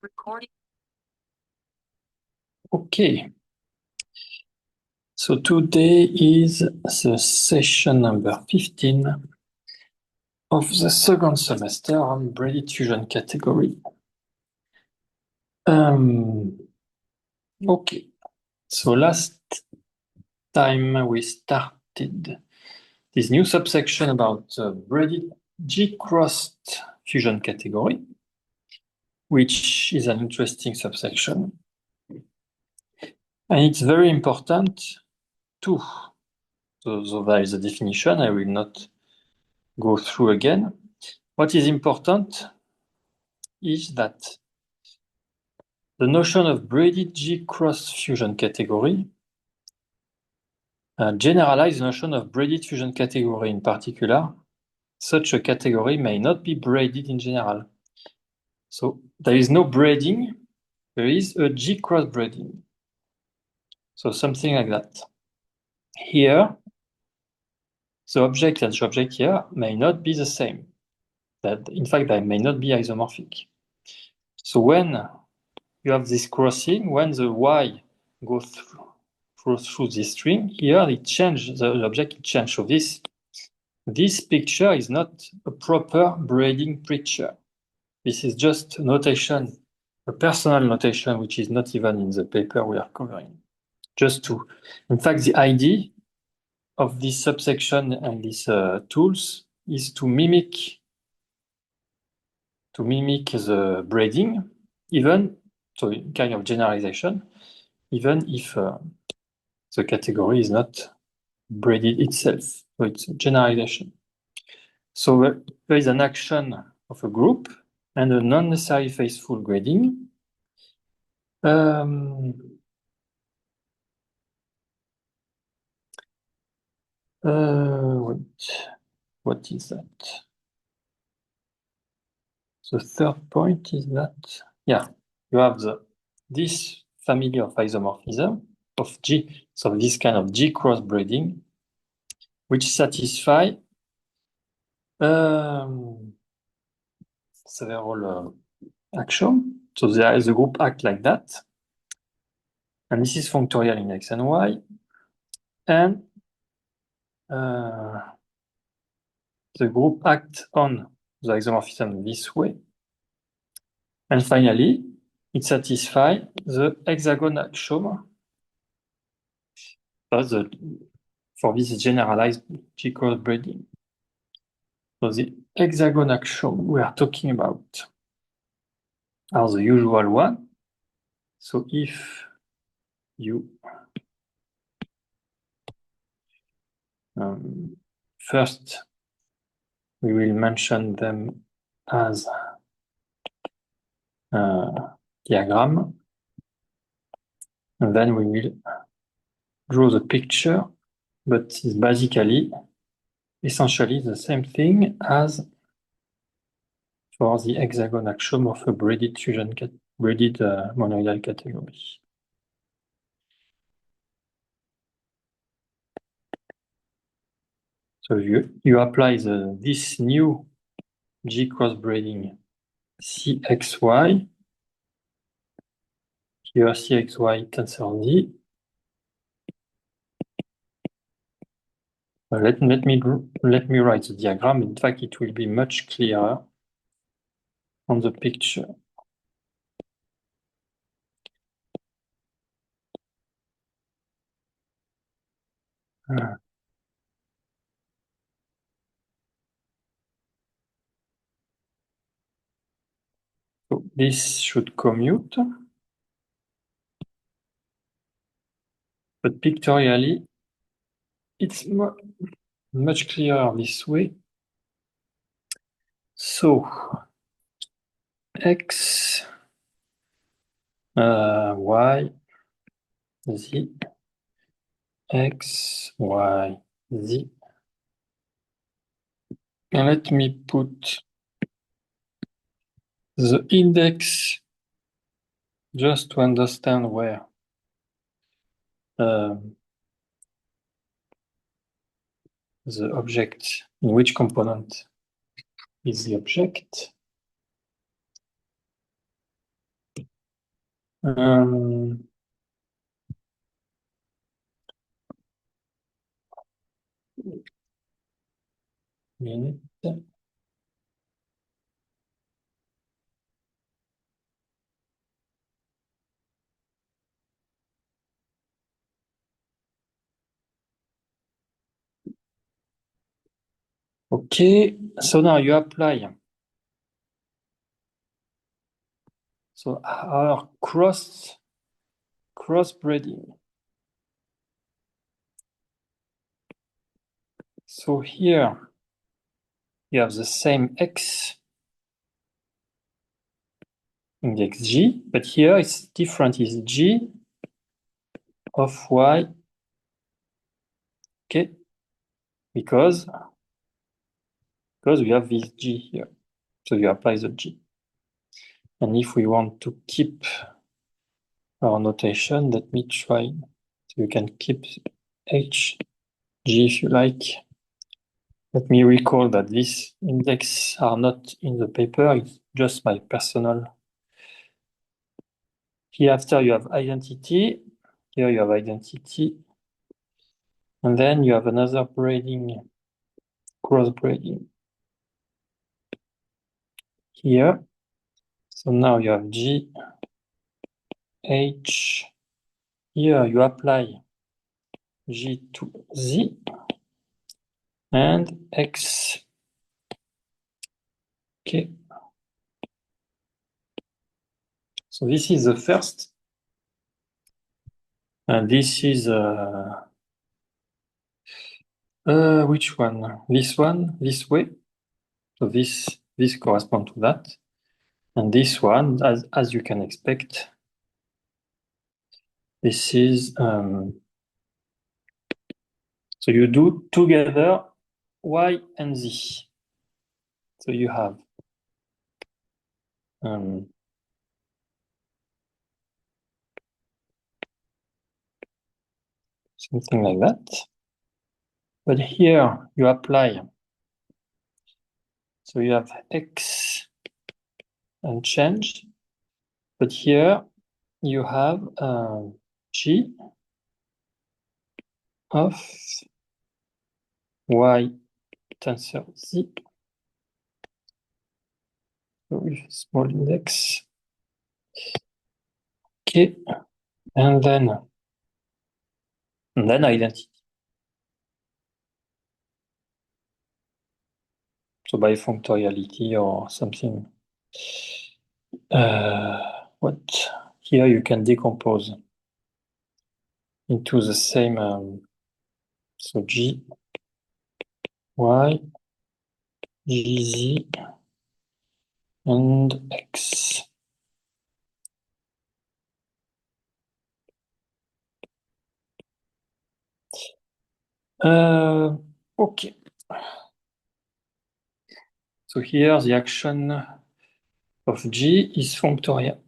Recording. Okay. So today is the session number 15 of the second semester on Braided Fusion category. Okay. So last time we started this new subsection about braided G-crossed fusion category, which is an interesting subsection. And it's very important too. So there is a definition I will not go through again. What is important is that the notion of braided G-cross fusion category generalizes the notion of braided fusion category. In particular, such a category may not be braided in general. So there is no braiding, there is a G-cross braiding. So something like that. Here, the object and the object here may not be the same. That, in fact, they may not be isomorphic. So when you have this crossing, when the Y goes through this string, here it changes, the object changes. So this picture is not a proper braiding picture. This is just notation, a personal notation, which is not even in the paper we are covering. In fact, the idea of this subsection and these tools is to mimic the braiding, so kind of generalization, even if the category is not braided itself. So it's a generalization. So there is an action of a group and a non-necessary faithful grading. What is that? The third point is that, you have this family of isomorphism of G, so this kind of G-cross braiding, which satisfy several actions. So the group act like that, and this is functorial in X and Y, and the group act on the isomorphism this way, and finally, it satisfies the hexagon axiom for this generalized G-cross braiding. So the hexagon axiom we are talking about are the usual one. So if you first, we will mention them as diagram, and then we will draw the picture, but it's basically essentially the same thing as for the hexagon axiom of a braided monoidal category. So you apply this new G-cross braiding CXY. Here CXY tensor D. Let me write the diagram. In fact, it will be much clearer on the picture. So this should commute, but pictorially, it's much clearer this way. So X, Y, Z, X, Y, Z. And let me put the index just to understand where the object, in which component is the object. Um, minute. Okay, so now you apply. So our crossbreeding. So here you have the same X index G, but here it's different. It's G of Y, okay, because we have this G here. So you apply the G. And if we want to keep our notation, let me try. So you can keep H, G if you like. Let me recall that these index are not in the paper, it's just my personal. Here after you have identity, here you have identity, and then you have another braiding, cross braiding here. So now you have G, H, here you apply G to Z, and X, okay. So this is the first, and this is, which one? This one, this way. So this corresponds to that. And this one, as you can expect, this is, so you do together Y and Z. So you have something like that. But here you apply. So you have X and change. But here you have G of Y tensor Z. So with small index. Okay. And then identity. So by functoriality or something. What? Here you can decompose into the same, so G, Y, G, Z, and X. Okay. So here the action of G is functorial.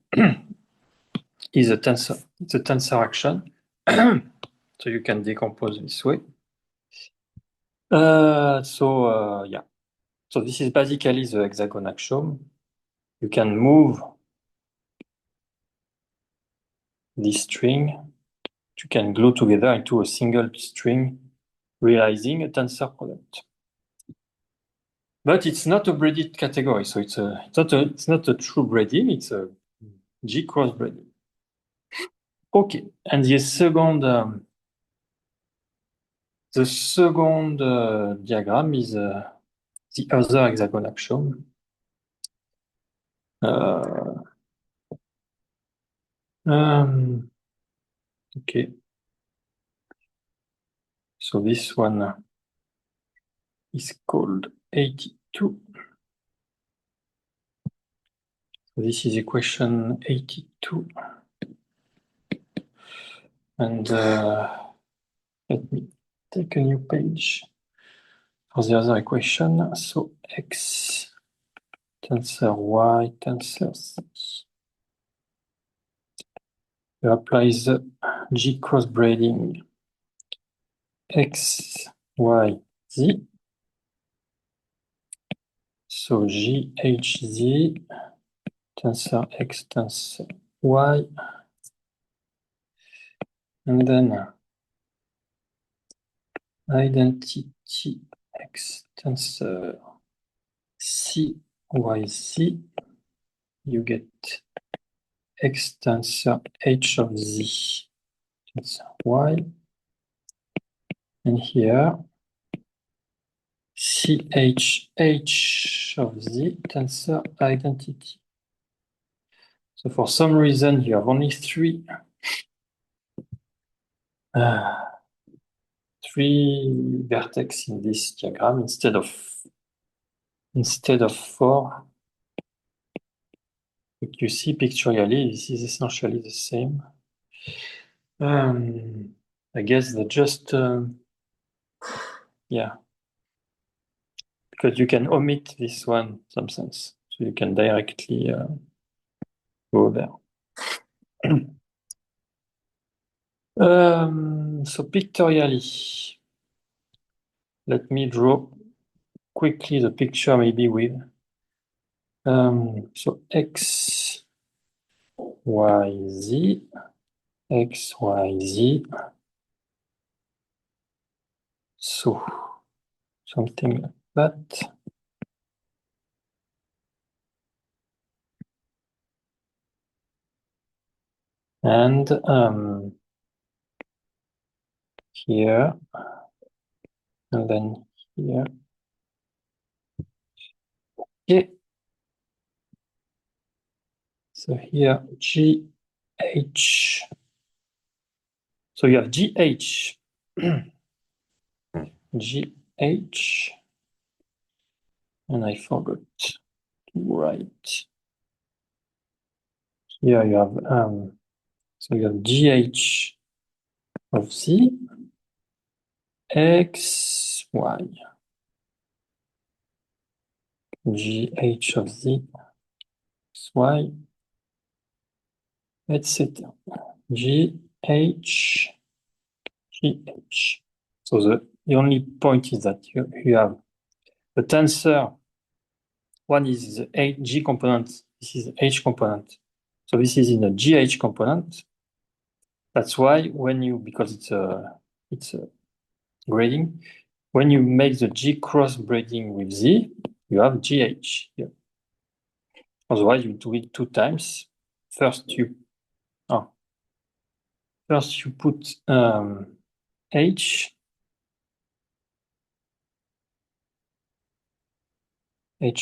Is a tensor. It's a tensor action. So you can decompose this way. Yeah. So this is basically the hexagon axiom. You can move this string. You can glue together into a single string, realizing a tensor product. But it's not a braided category, so it's not a true braiding. It's a G cross braiding. Okay, and the second diagram is the other hexagon axiom. Okay. So this one is called 82. So this is equation 82. And let me take a new page for the other equation. So X tensor Y tensor Z. You apply the G cross braiding X, Y, Z. So G, H, Z, tensor X, tensor Y. And then identity X tensor CYZ, you get X tensor H of Z tensor Y. And here, CH of Z tensor identity. So for some reason, you have only three vertex in this diagram instead of four. But you see pictorially, this is essentially the same. I guess they just, yeah, because you can omit this one in some sense. So you can directly go there. So pictorially, let me draw quickly the picture maybe with so X, Y, Z, X, Y, Z. So something like that. And here, and then here. Okay. So here, GH. So you have GH. GH. And I forgot to write. Here you have, so you have GH of Z, X, Y. GH of Z, X, Y, etc. GH, GH. So the only point is that you have the tensor. One is the G component. This is the H component. So this is in a GH component. That's why when you, because it's a grading, when you make the G cross braiding with Z, you have GH here. Otherwise, you do it two times. First, you put H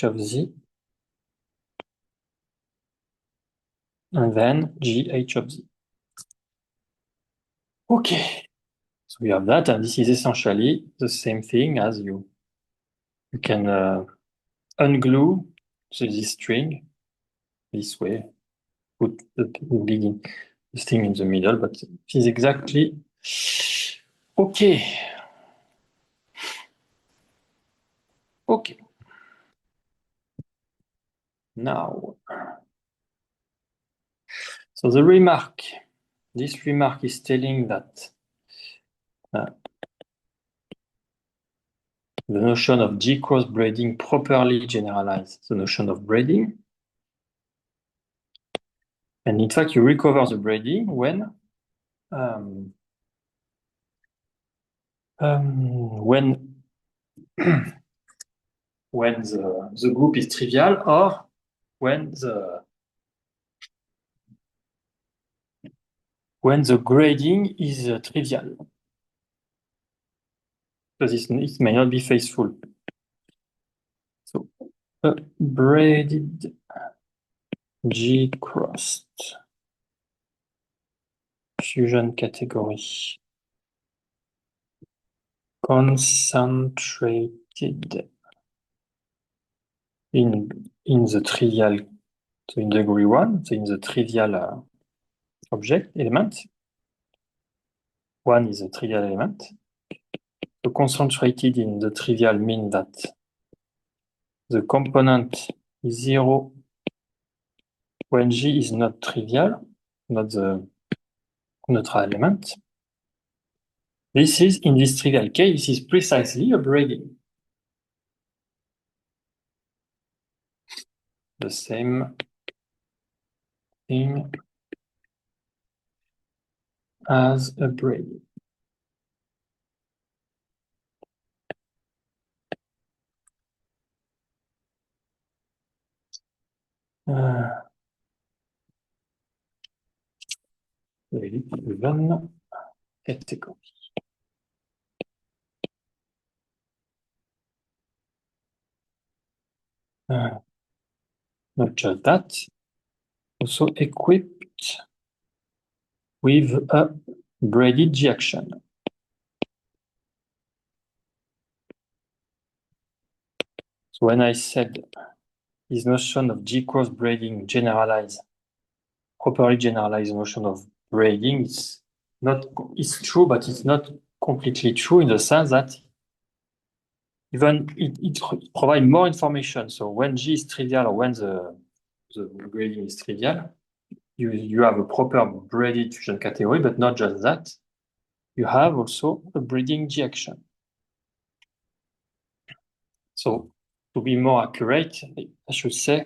of Z, and then GH of Z. Okay, so we have that, and this is essentially the same thing as you can unglue this string this way, put the thing in the middle, but it is exactly okay. Okay. Now, so the remark, this remark is telling that the notion of G cross braiding properly generalizes the notion of braiding. And in fact, you recover the braiding when when the group is trivial or when the grading is trivial. Because it may not be faithful. So braided G crossed fusion category concentrated in the trivial, so in degree one, so in the trivial object element. One is a trivial element. So concentrated in the trivial means that the component is zero when G is not trivial, not the neutral element. This is, in this trivial case, this is precisely a braiding. The same thing as a braid. Even category. Not just that, also equipped with a braided G action. So when I said this notion of G cross braiding properly generalized notion of braiding, it's true, but it's not completely true in the sense that even it provides more information. So when G is trivial or when the braiding is trivial, you have a proper braided fusion category, but not just that. You have also a braiding G action. So to be more accurate, I should say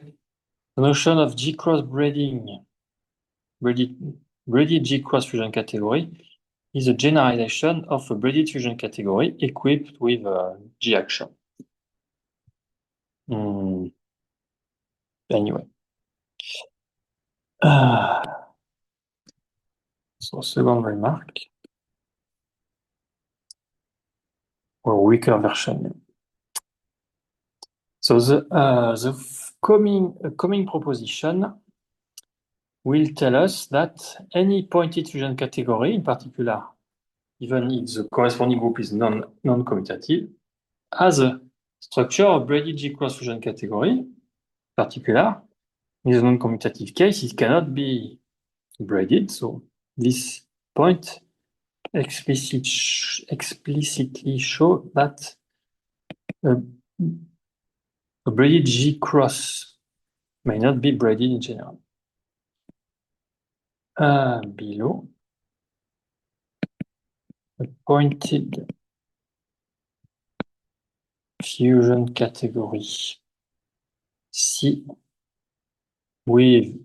the notion of G cross braiding, braided G cross fusion category is a generalization of a braided fusion category equipped with a G action. Anyway. So second remark, or weaker version. So the coming proposition will tell us that any pointed fusion category, in particular, even if the corresponding group is non-commutative, has a structure of braided G-cross fusion category. In particular, in the non-commutative case, it cannot be braided. So this point explicitly show that a braided G-cross may not be braided in general. Below, a pointed fusion category C with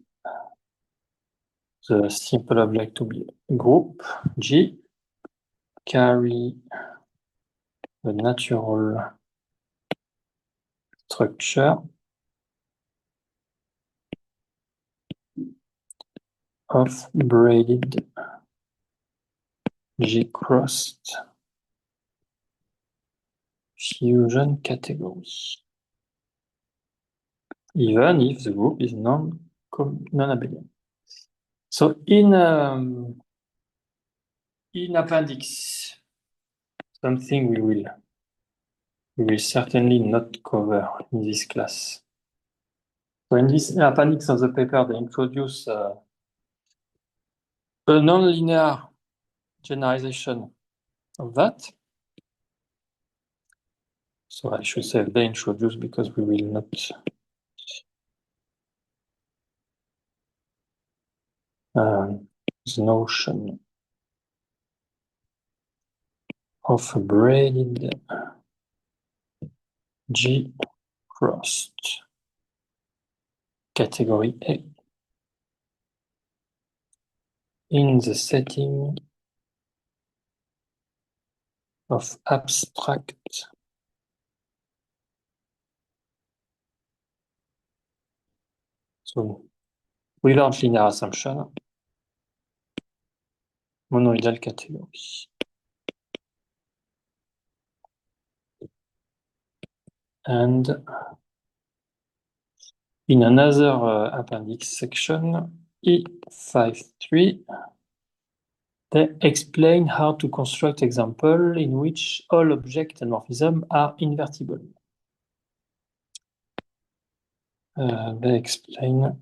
the simple object to be group G carry the natural structure of braided G-crossed fusion category, even if the group is non-abelian. So in appendix, something we will certainly not cover in this class. So in this appendix of the paper, they introduce a nonlinear generalization of that. So I should say they introduce because we will not the notion of a braided G-crossed category A in the setting of abstract so without linear assumption monoidal category. And in another appendix section, E53, they explain how to construct example in which all object and morphism are invertible. They explain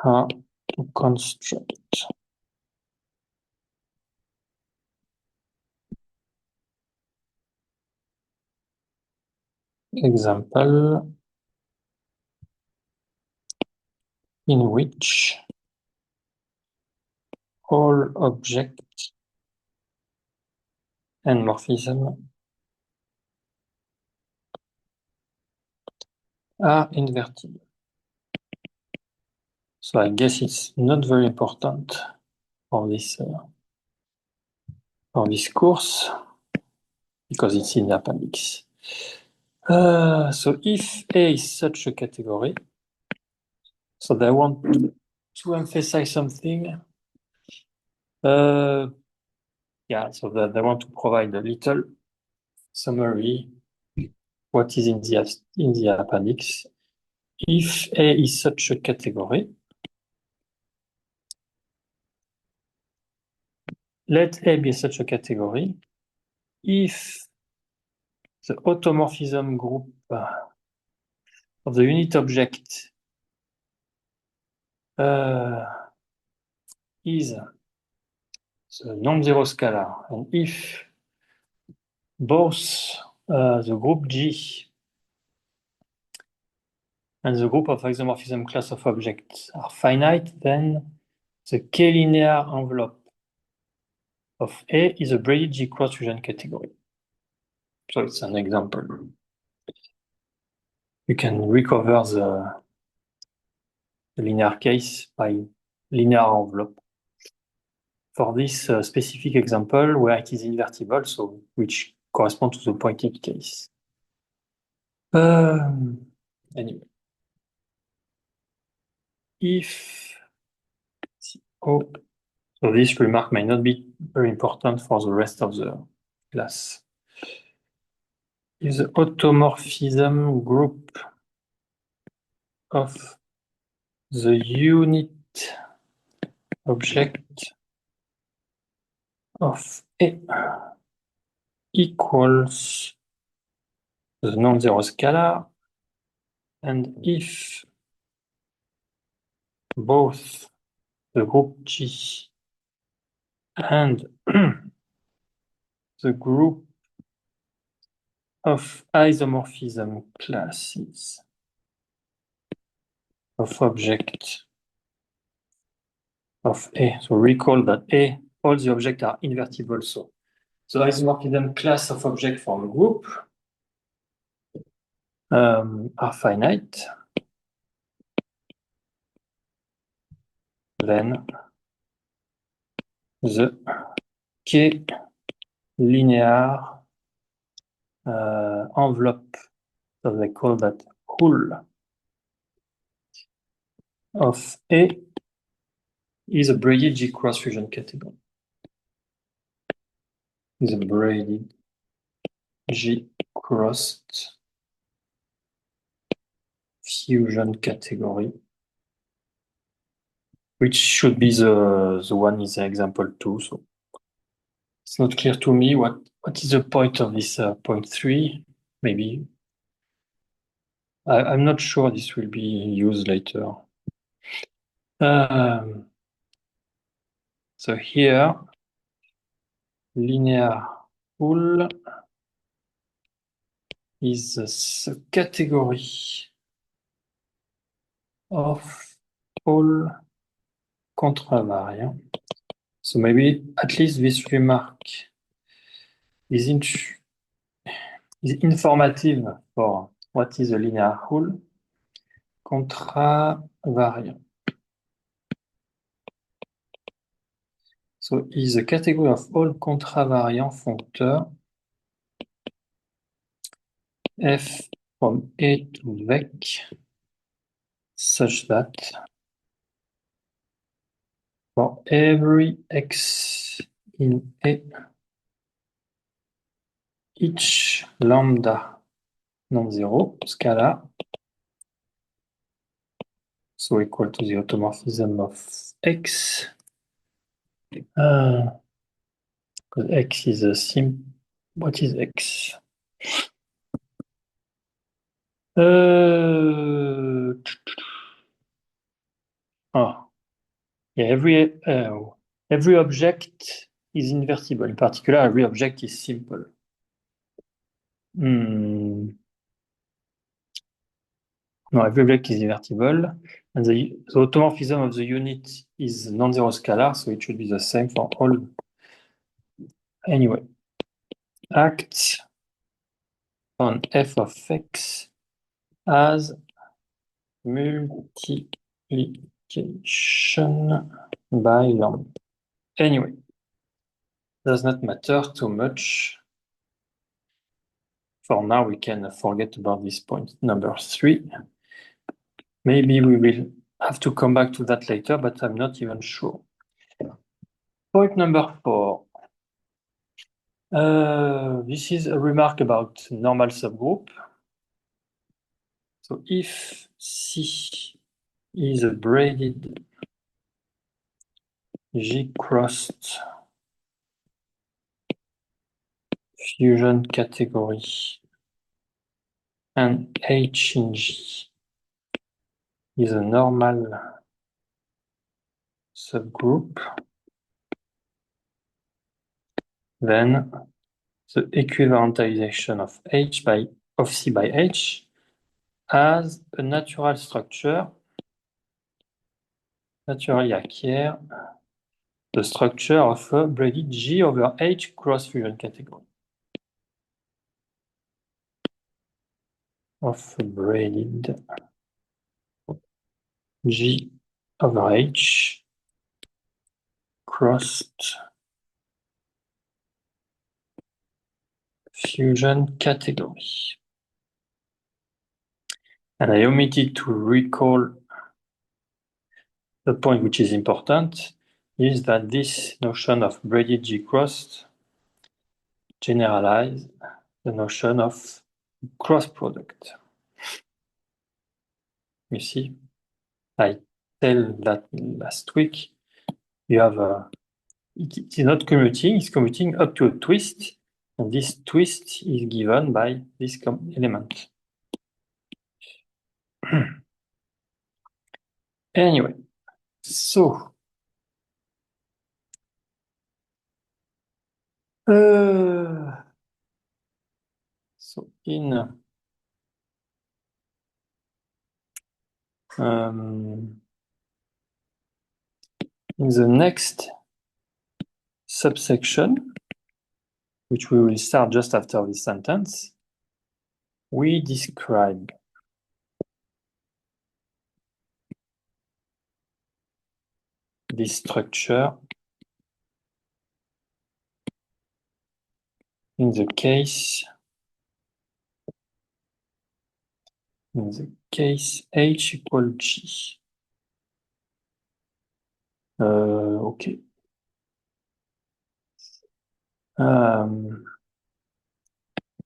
how to construct example in which all object and morphism are invertible. So I guess it's not very important for this course because it's in the appendix. So if A is such a category, so they want to emphasize something. Yeah, so they want to provide a little summary what is in the appendix. If A is such a category, let A be such a category if the automorphism group of the unit object is the non-zero scalar, and if both the group G and the group of isomorphism class of objects are finite, then the K-linear envelope of A is a braided G-cross fusion category. So it's an example. You can recover the linear case by linear envelope. For this specific example, where it is invertible, so which corresponds to the pointed case. Anyway, if O, so this remark may not be very important for the rest of the class. If the automorphism group of the unit object of A equals the non-zero scalar, and if both the group G and the group of isomorphism classes of object of A. So recall that A, all the objects are invertible. So the isomorphism class of object from a group are finite. Then the K linear envelope, so they call that hull of A is a braided G-cross fusion category. Is a braided G-crossed fusion category, which should be the one in the example 2. So it's not clear to me what is the point of this point 3. Maybe I'm not sure this will be used later. So here, linear hull is the category of all contravariants. So maybe at least this remark is informative for what is a linear hull contravariant. So is a category of all contravariant functeurs f from A to vec such that for every x in A, each lambda non-zero scalar, so equal to the automorphism of x, because x is a what is x? Yeah, every object is invertible. In particular, every object is simple. No, every object is invertible, and the automorphism of the unit is non-zero scalar, so it should be the same for all. Anyway, act on f of x as multiply multiplication by lambda. Anyway, does not matter too much. For now, we can forget about this point number 3. Maybe we will have to come back to that later, but I'm not even sure. Point number 4. This is a remark about normal subgroup. So if C is a braided G-crossed fusion category and H in G is a normal subgroup, then the equivalentization of C by H has a natural structure, naturally acquiert the structure of a braided G over H cross fusion category. Of a braided G over H crossed fusion category. And I omitted to recall the point which is important is that this notion of braided G-crossed generalizes the notion of cross product. You see, I tell that last week, you have it is not commuting, it's commuting up to a twist, and this twist is given by this element. Anyway, so in the next subsection, which we will start just after this sentence, we describe this structure in the case H equal G. Okay.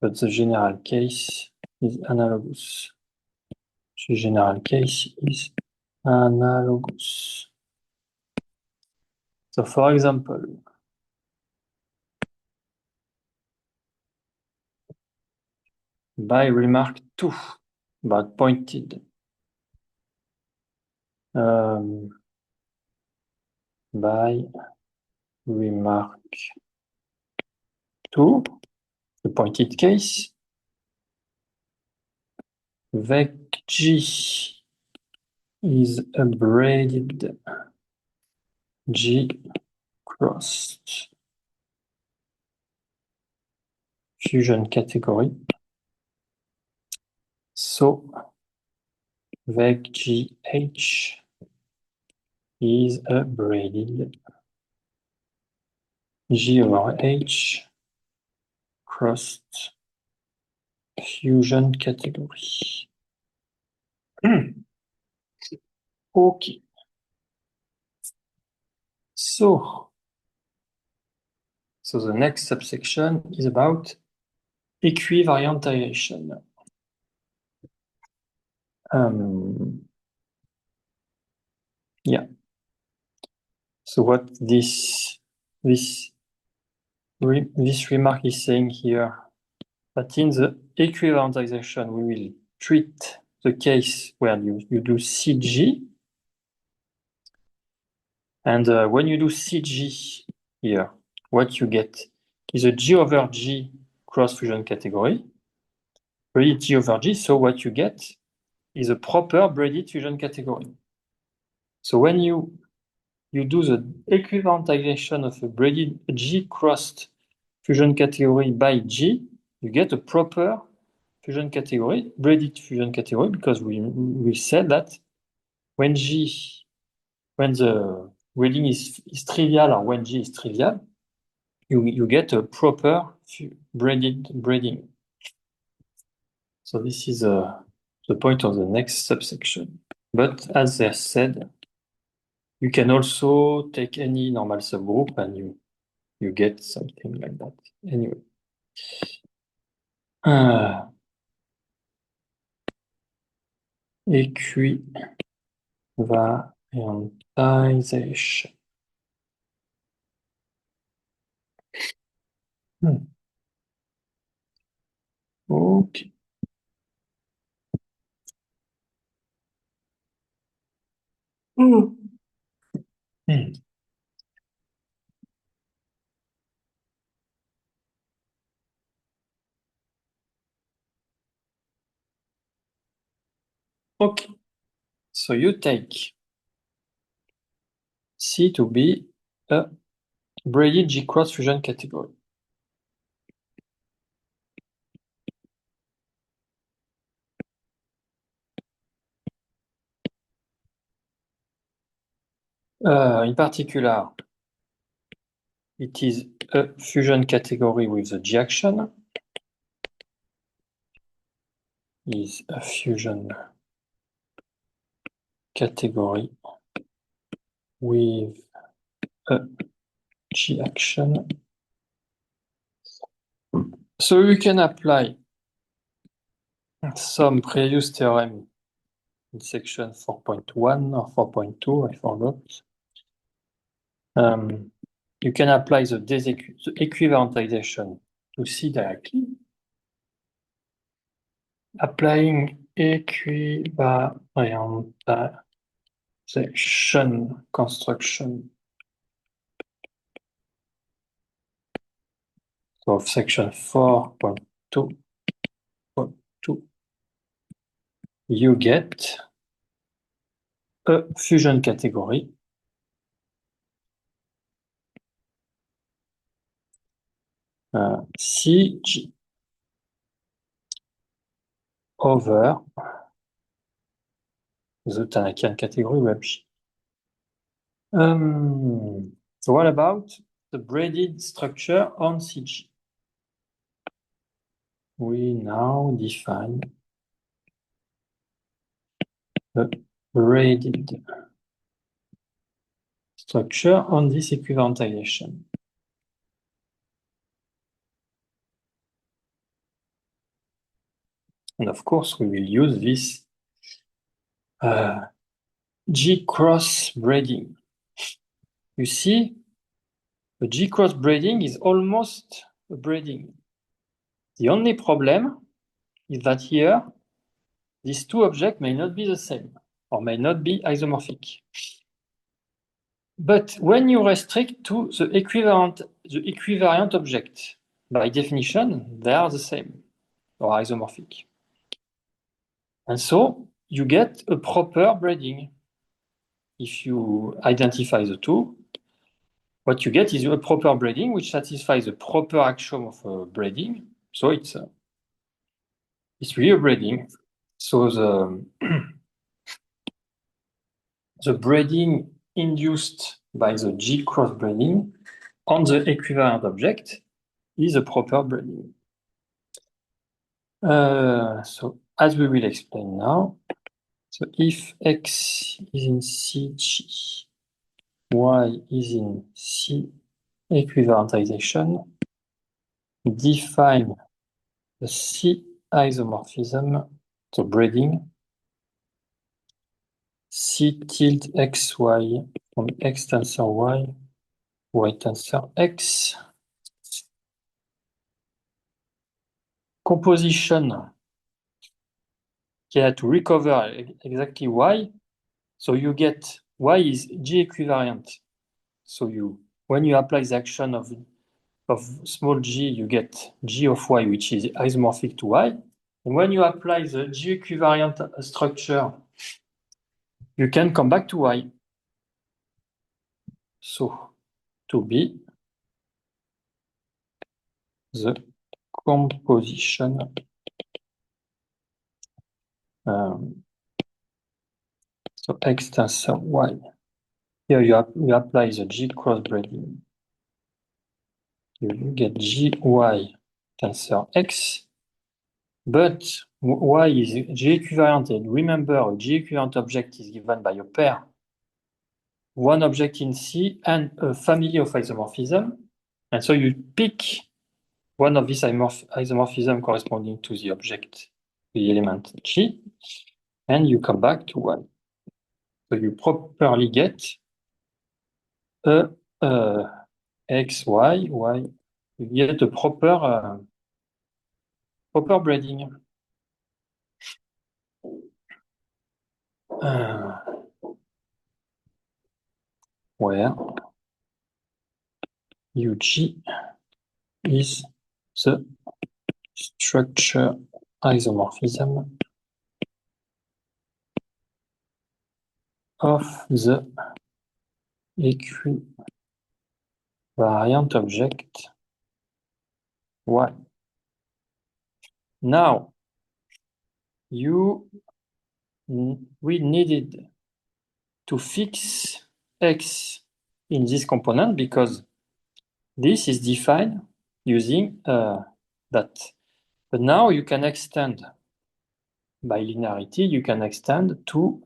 But the general case is analogous. The general case is analogous. So for example, by remark 2 about pointed, by remark 2, the pointed case, vec G is a braided G crossed fusion category. So vec GH is a braided G over H crossed fusion category. Okay. So the next subsection is about equivariantization. Yeah. So what this remark is saying here, that in the equivalentization, we will treat the case where you do CG. And when you do CG here, what you get is a G over G cross fusion category. Braided G over G, so what you get is a proper braided fusion category. So when you do the equivalentization of a braided G crossed fusion category by G, you get a proper fusion category, braided fusion category, because we said that when G when the grading is trivial or when G is trivial, you get a proper braided braiding. So this is the point of the next subsection. But as I said, you can also take any normal subgroup and you get something like that. Anyway. Equivariantization. Ok. Hmm. Okay. So you take C to be a braided G-cross fusion category. In particular, it is a fusion category with the G action. Is a fusion category with a G action. So you can apply some previous theorem in section 4.1 or 4.2, I forgot. You can apply the equivalentization to C directly. Applying equivalentization construction of section 4.2.2, you get a fusion category CG over the Tanakian category WebG. So what about the braided structure on CG? We now define the braided structure on this equivalentization. And of course, we will use this G-cross braiding. You see, the G-cross braiding is almost a braiding. The only problem is that here, these two objects may not be the same or may not be isomorphic. But when you restrict to the equivariant object, by definition, they are the same or isomorphic. And so you get a proper braiding. If you identify the two, what you get is a proper braiding which satisfies the proper axiom of braiding. So it's really a braiding. So the braiding induced by the G cross braiding on the equivalent object is a proper braiding. So as we will explain now, so if X is in CG, Y is in C equivalentization, define the C isomorphism, so braiding, C tilde XY from X tensor Y, Y tensor X. Composition, okay, to recover exactly Y. So you get Y is G equivariant. So when you apply the action of small g, you get G of Y, which is isomorphic to Y. And when you apply the G equivariant structure, you can come back to Y. So to be the composition so X tensor Y here you apply the G crossbreeding. You get G, Y, tensor X, but Y is G equivalent, and remember a G equivalent object is given by a pair, one object in C and a family of isomorphism, and so you pick one of these isomorphism corresponding to the object, the element G, and you come back to Y. So you properly get a X, Y, Y. You get a proper breeding. Where UG is the structure isomorphism of the equivariant object Y. Now, we needed to fix X in this component because this is defined using that. But now you can extend by linearity, you can extend to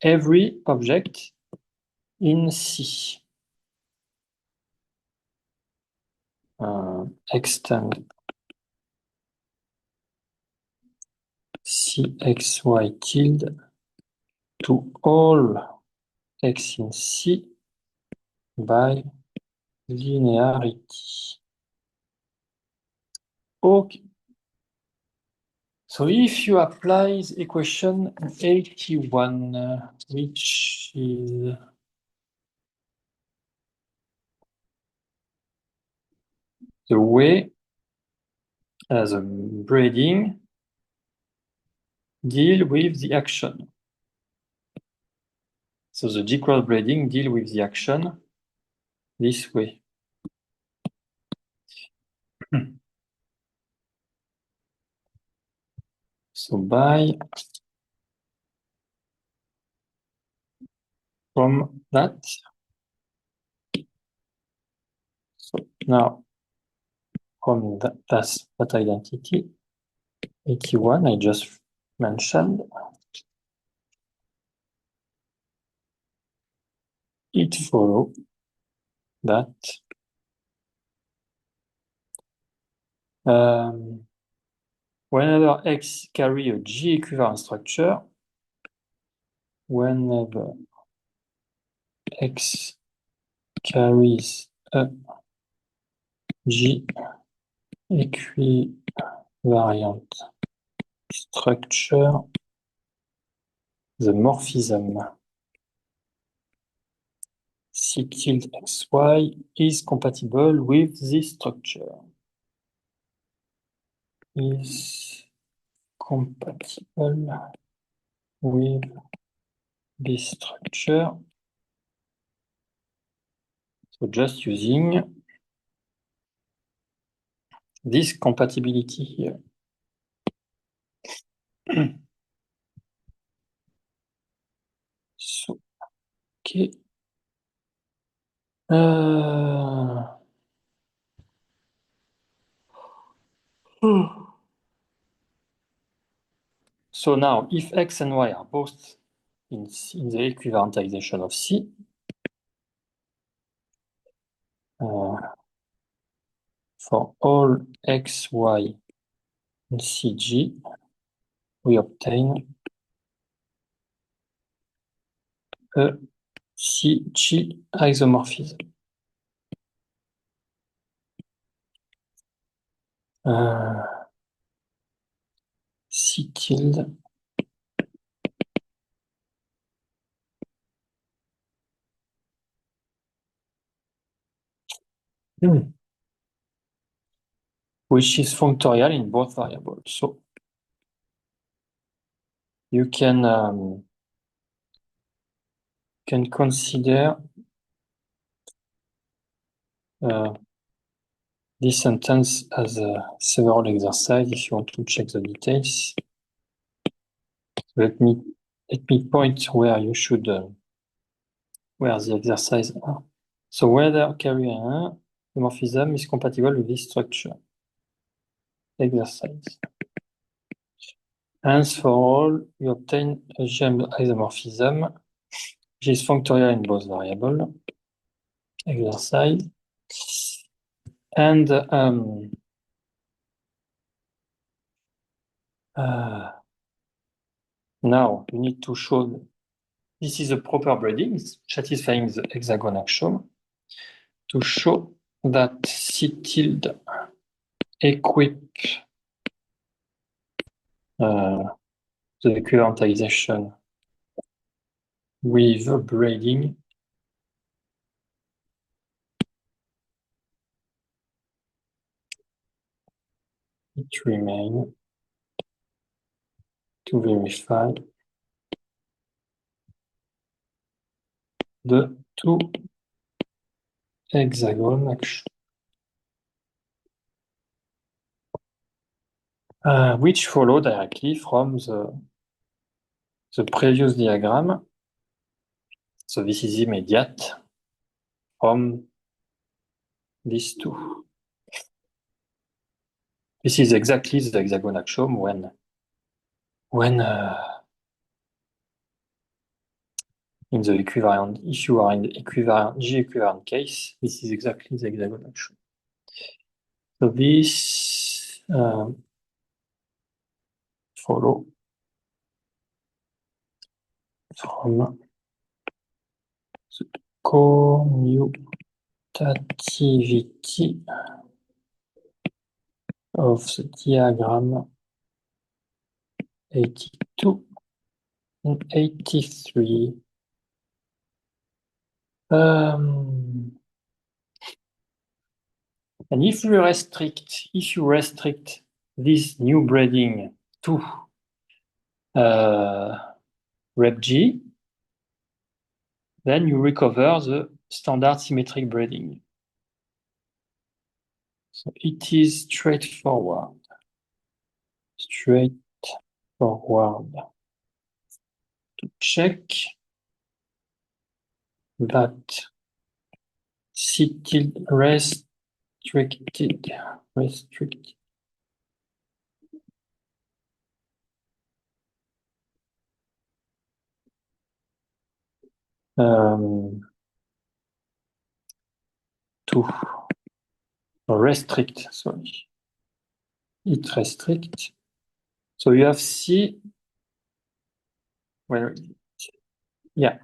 every object in C. Extend Cxy tilde to all x in C by linearity. Okay. So if you apply the equation 81, which is the way as a braiding deal with the action. So the G-cross braiding deal with the action this way. So from that, so now from that identity, 81 I just mentioned, it follows that whenever X carry a G equivalent structure, whenever X carries a G equivariant structure, the morphism C tilde XY is compatible with this structure. Is compatible with this structure. So just using this compatibility here. So, okay. So now, if X and Y are both in the equivalentization of C, for all X, Y in CG, we obtain a CG isomorphism. C tilde which is functorial in both variables. So you can consider this sentence as a several exercise if you want to check the details. Let me point where you should where the exercise are. So whether carrier isomorphism is compatible with this structure. Exercise. Hence, for all, you obtain a GM isomorphism, which is functorial in both variables. Exercise. And now you need to show this is a proper breeding, satisfying the hexagon axiom, to show that C tilde equip the equivalentization with braiding it remains to verify the two hexagon action, which follow directly from the previous diagram. So this is immediate from these two. This is exactly the hexagon axiom when in the equivalent, if you are in the equivalent G equivalent case, this is exactly the hexagon axiom. So this follow from the commutativity of the diagram 82 and 83. And if you restrict this new braiding to rep G, then you recover the standard symmetric braiding. So it is straightforward to check that C tilde restricted. To restrict, sorry. It restrict. So you have C, where is it? Yeah.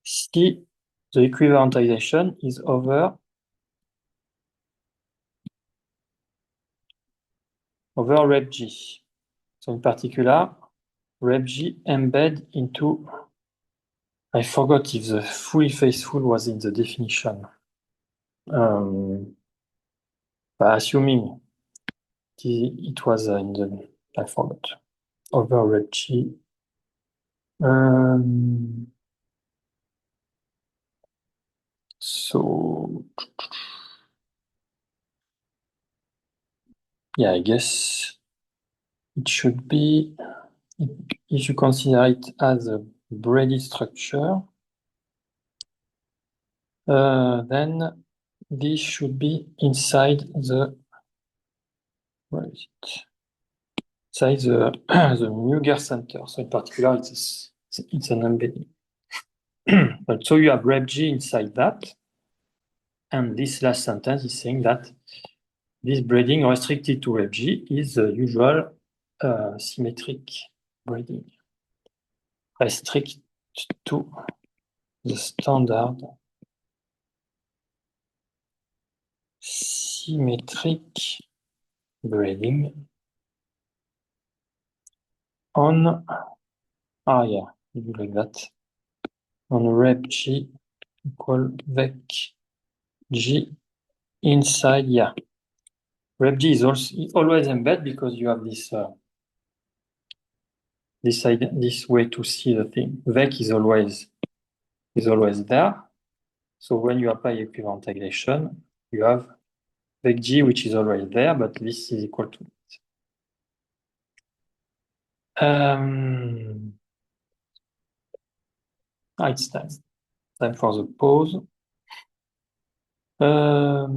C, the equivalentization is over rep G. So in particular, rep G embed into, I forgot if the fully faithful was in the definition. Assuming it was in the, I forgot, over rep G. So, yeah, I guess it should be, if you consider it as a braided structure, then this should be inside the, where is it? Inside the, the Muger center. So in particular, it's an embedding. But so you have rep G inside that. And this last sentence is saying that this braiding restricted to rep G is the usual symmetric braiding. Restrict to the standard symmetric braiding on, yeah, you do like that, on rep G equal vec G inside, yeah. Rep G is also always embed because you have this this way to see the thing. Vec is always there. So when you apply equivalentization, you have vec G, which is always there, but this is equal to it. It's time. Time for the pause. So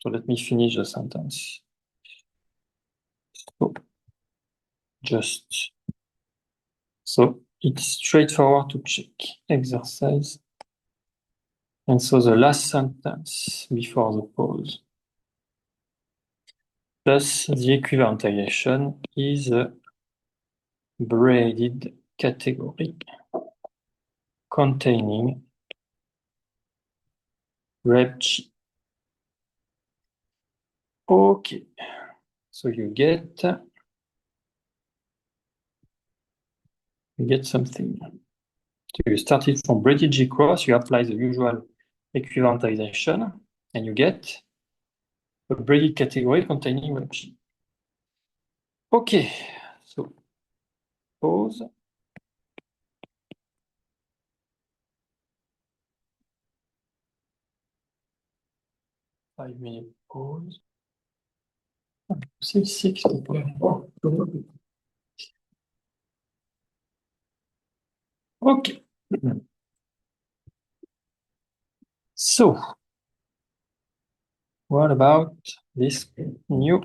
let me finish the sentence. So it's straightforward to check exercise. And so the last sentence before the pause plus the equivalentization is a braided category containing rep G. Okay, so you get something. So you started from braided G cross, you apply the usual equivalentization, and you get a braided category containing rep G. Okay, so pause. Five-minute pause. C'est 6. Okay. So, what about this new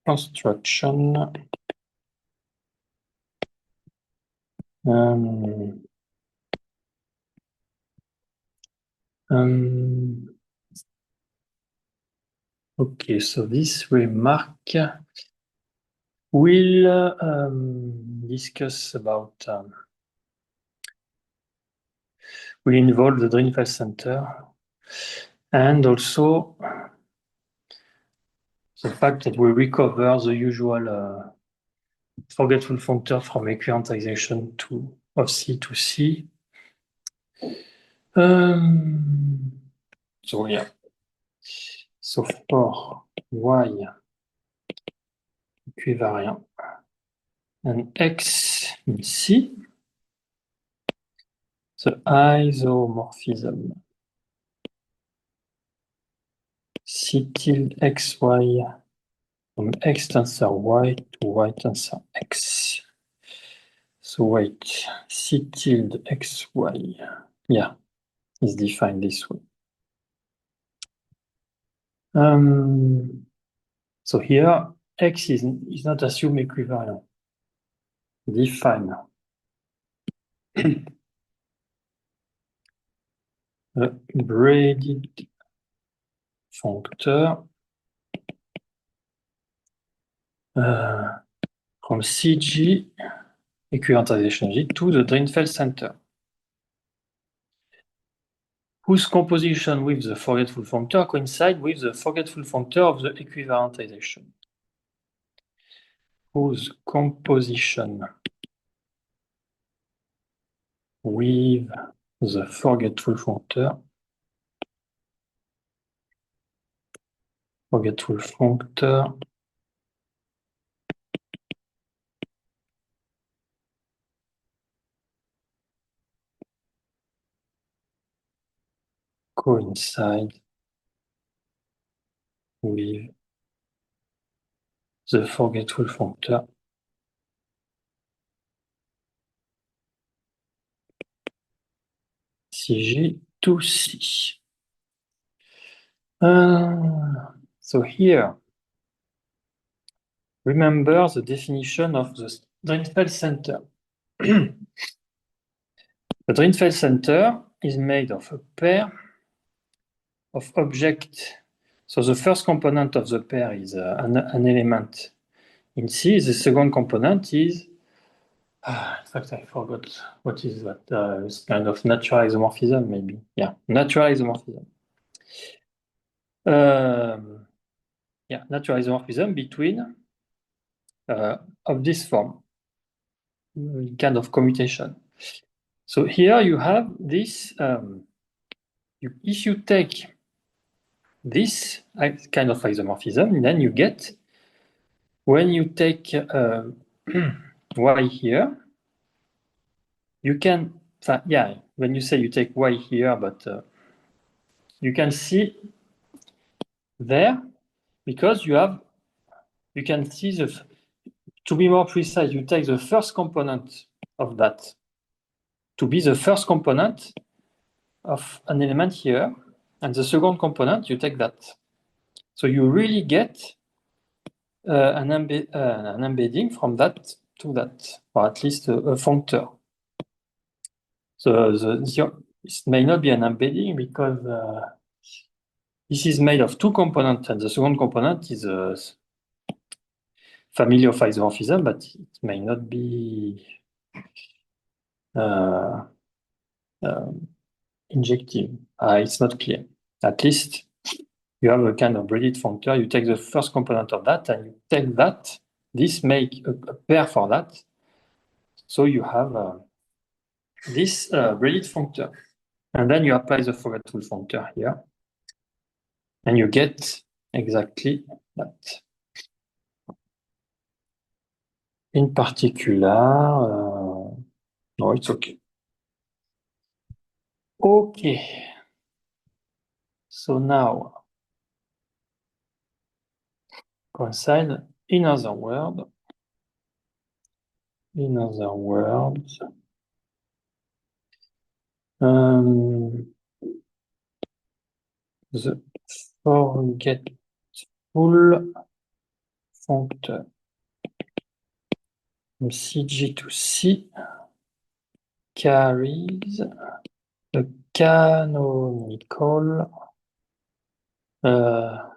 construction? Okay, so this remark will discuss about will involve the Drinfeld center and also the fact that we recover the usual forgetful functor from equivalentization of C to C. So yeah. So for Y équivariant and X in C, the isomorphism C tilde XY from X tensor Y to Y tensor X. So wait, C tilde XY, yeah, is defined this way. So here, X is not assumed equivalent. Define a braided functor from CG equivalentization G to the Drinfeld center, whose composition with the forgetful functor coincide with the forgetful functor of the equivalentization. Whose composition with the forgetful functor coincide with the forgetful functor CG to C. So here, remember the definition of the Drinfeld center. The Drinfeld center is made of a pair of objects. So the first component of the pair is an element in C. The second component is, in fact, I forgot what is that. It's kind of natural isomorphism, maybe. Yeah, natural isomorphism. Natural isomorphism between of this form, kind of commutation. So here you have this. If you take this kind of isomorphism, then you get, when you take y here, you can, when you say you take y here, but you can see there, because you can see to be more precise, you take the first component of that to be the first component of an element here, and the second component, you take that. So you really get an embedding from that to that, or at least a functor. So it may not be an embedding because this is made of two components, and the second component is a family of isomorphism, but it may not be injective. It's not clear. At least you have a kind of braided functor. You take the first component of that, and you take that. This make a pair for that. So you have this braided functor. And then you apply the forgetful functor here. And you get exactly that. In particular, no, it's okay. Okay. So now, coincide in other words. In other words, the forgetful functor from CG to C carries a canonical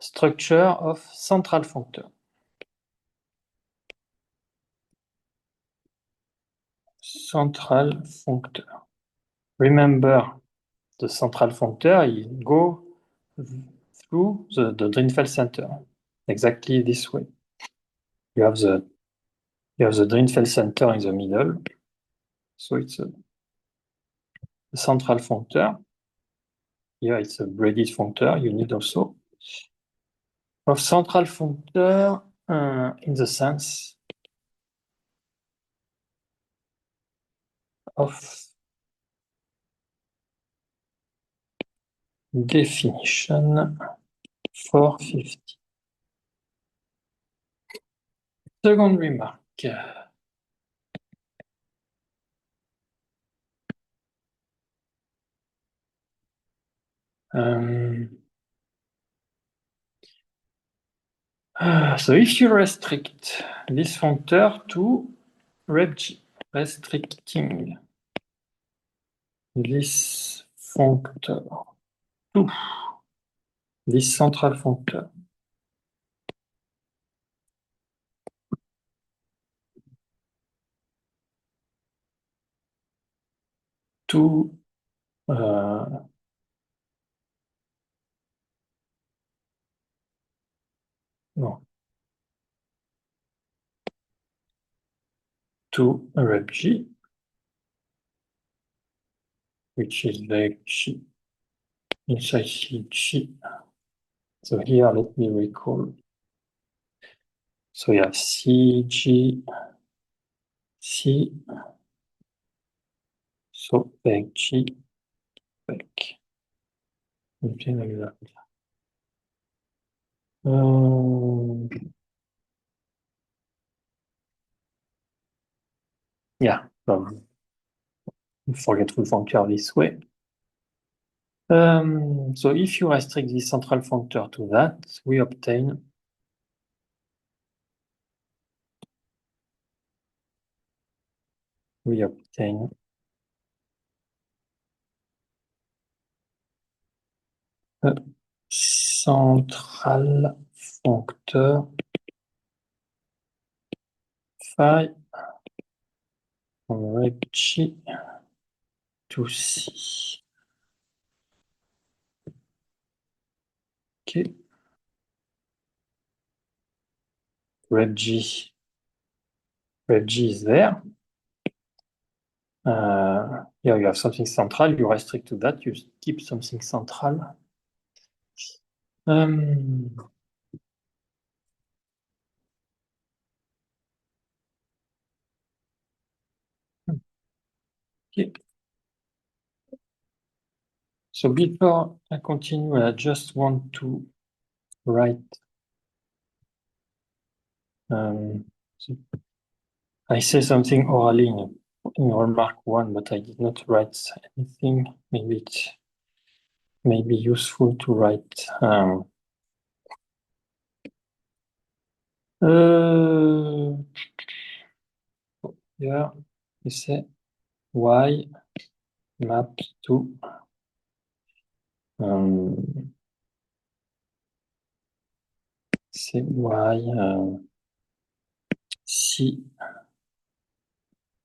structure of central functor. Central functor. Remember, the central functor, you go through the Drinfeld center, exactly this way. You have the Drinfeld center in the middle, so it's a central functor. Here it's a braided functor. You need also of central functor in the sense of definition 450. Second remark. So if you restrict this functor to RepG, restricting this functor to this central functor to to RepG, which is VegG inside CG. So here, let me recall. So yeah, CG, C, so VegG, Veg. Something like that. Yeah, forgetful functor this way. So if you restrict this central functor to that, we obtain a central functor phi from RepG to C. Okay. RepG is there. Here you have something central, you restrict to that, you keep something central. Okay. So before I continue, I just want to write. I say something orally in remark 1, but I did not write anything. Maybe it may be useful to write. Here you say y map to say y c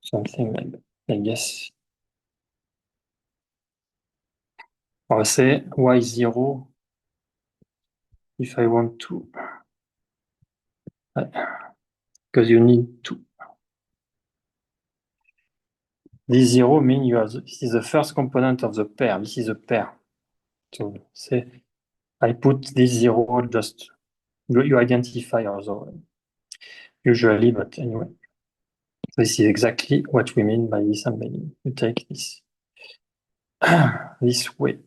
something like that, I guess. Or say y0 if I want to, because you need to. This 0 means you have this is the first component of the pair. This is a pair. So say I put this 0 just you identify also usually, but anyway. This is exactly what we mean by this embedding. You take this this way.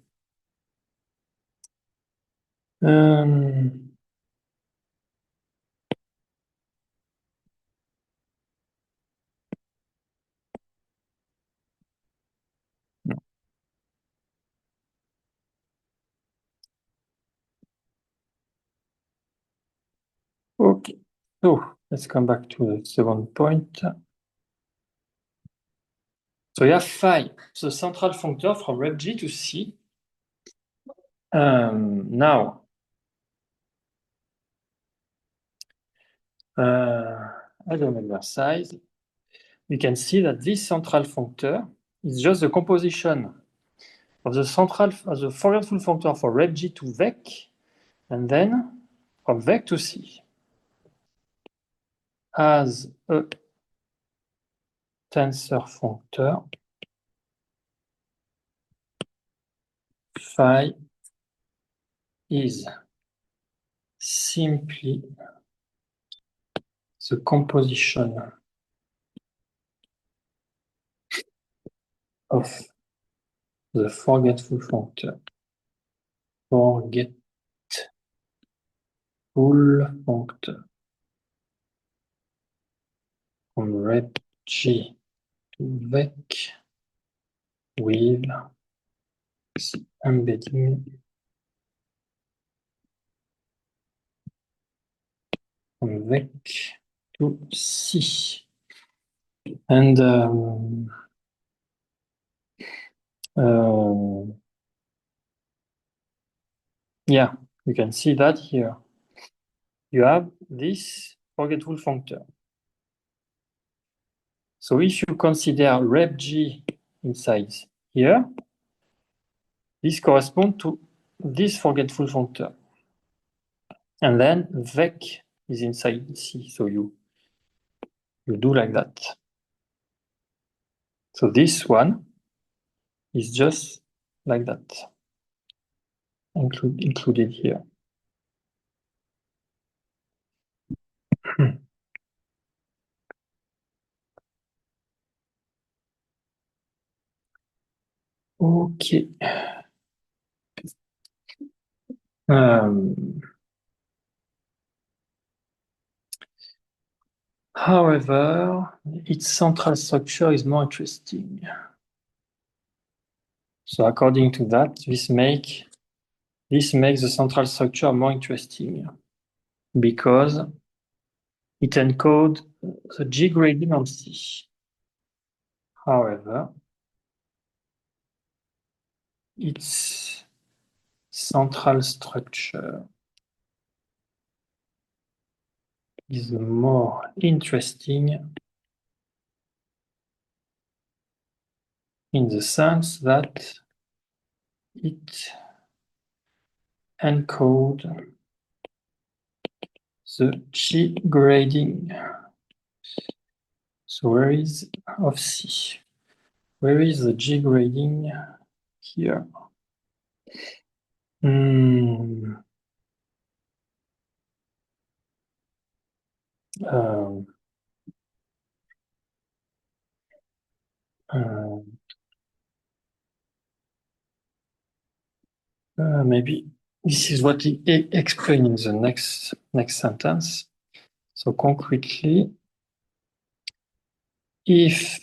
Okay, so let's come back to the second point. So you have phi, the central functor from rep G to C. Now, as an exercise, we can see that this central functor is just the composition of the central, of the forgetful functor for rep G to vec, and then from vec to C. As a tensor functor, phi is simply the composition of the forgetful functor. Forgetful functor from rep G to vec with embedding from vec to C. And yeah, you can see that here. You have this forgetful functor. So if you consider rep G inside here, this corresponds to this forgetful functor. And then vec is inside C, so you do like that. So this one is just like that, included here. Okay. However, its central structure is more interesting. So according to that, this makes the central structure more interesting because it encodes the G grading on C. However, its central structure is more interesting in the sense that it encodes the G grading. So where is of C? Where is the G grading here? Maybe this is what he explains in the next sentence. So concretely, if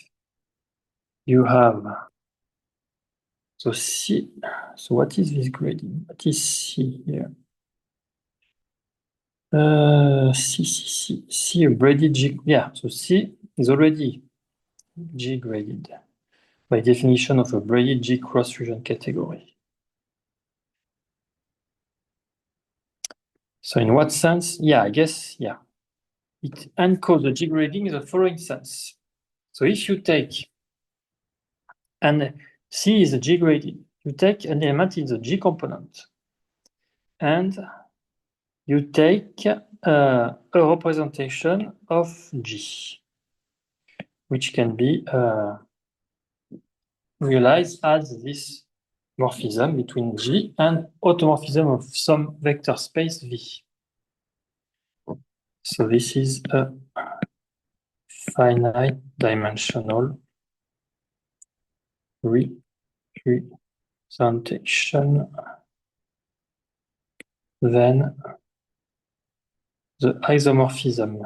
you have, so C, so what is this grading? What is C here? C, a braided G, yeah, so C is already G graded by definition of a braided G cross fusion category. So in what sense? Yeah, I guess, yeah. It encodes the G grading in the following sense. So if you take, and C is a G graded, you take an element in the G component, and you take a representation of G, which can be realized as this morphism between G and automorphism of some vector space V. So this is a finite dimensional representation. Then the isomorphism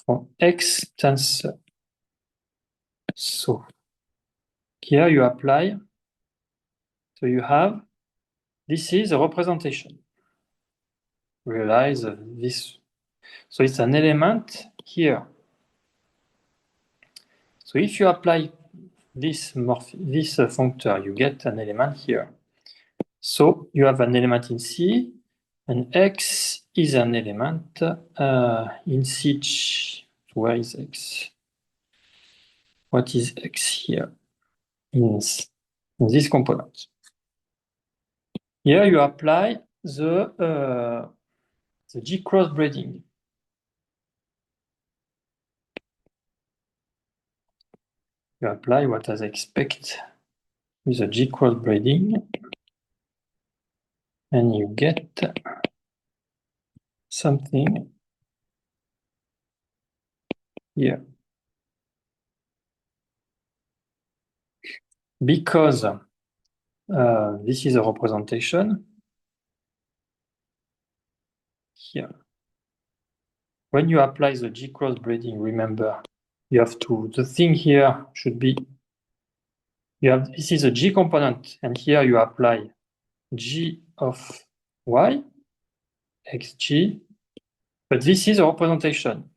from X tensor. So here you apply, so you have, this is a representation. Realize this. So it's an element here. So if you apply this functor, you get an element here. So you have an element in C, and X is an element in C. Where is X? What is X here? In this component. Here you apply the G cross braiding. You apply what I expect with the G cross braiding, and you get something here. Because this is a representation here. When you apply the G cross braiding, remember, you have to, the thing here should be, you have, this is a G component, and here you apply G of Y, xg, but this is a representation.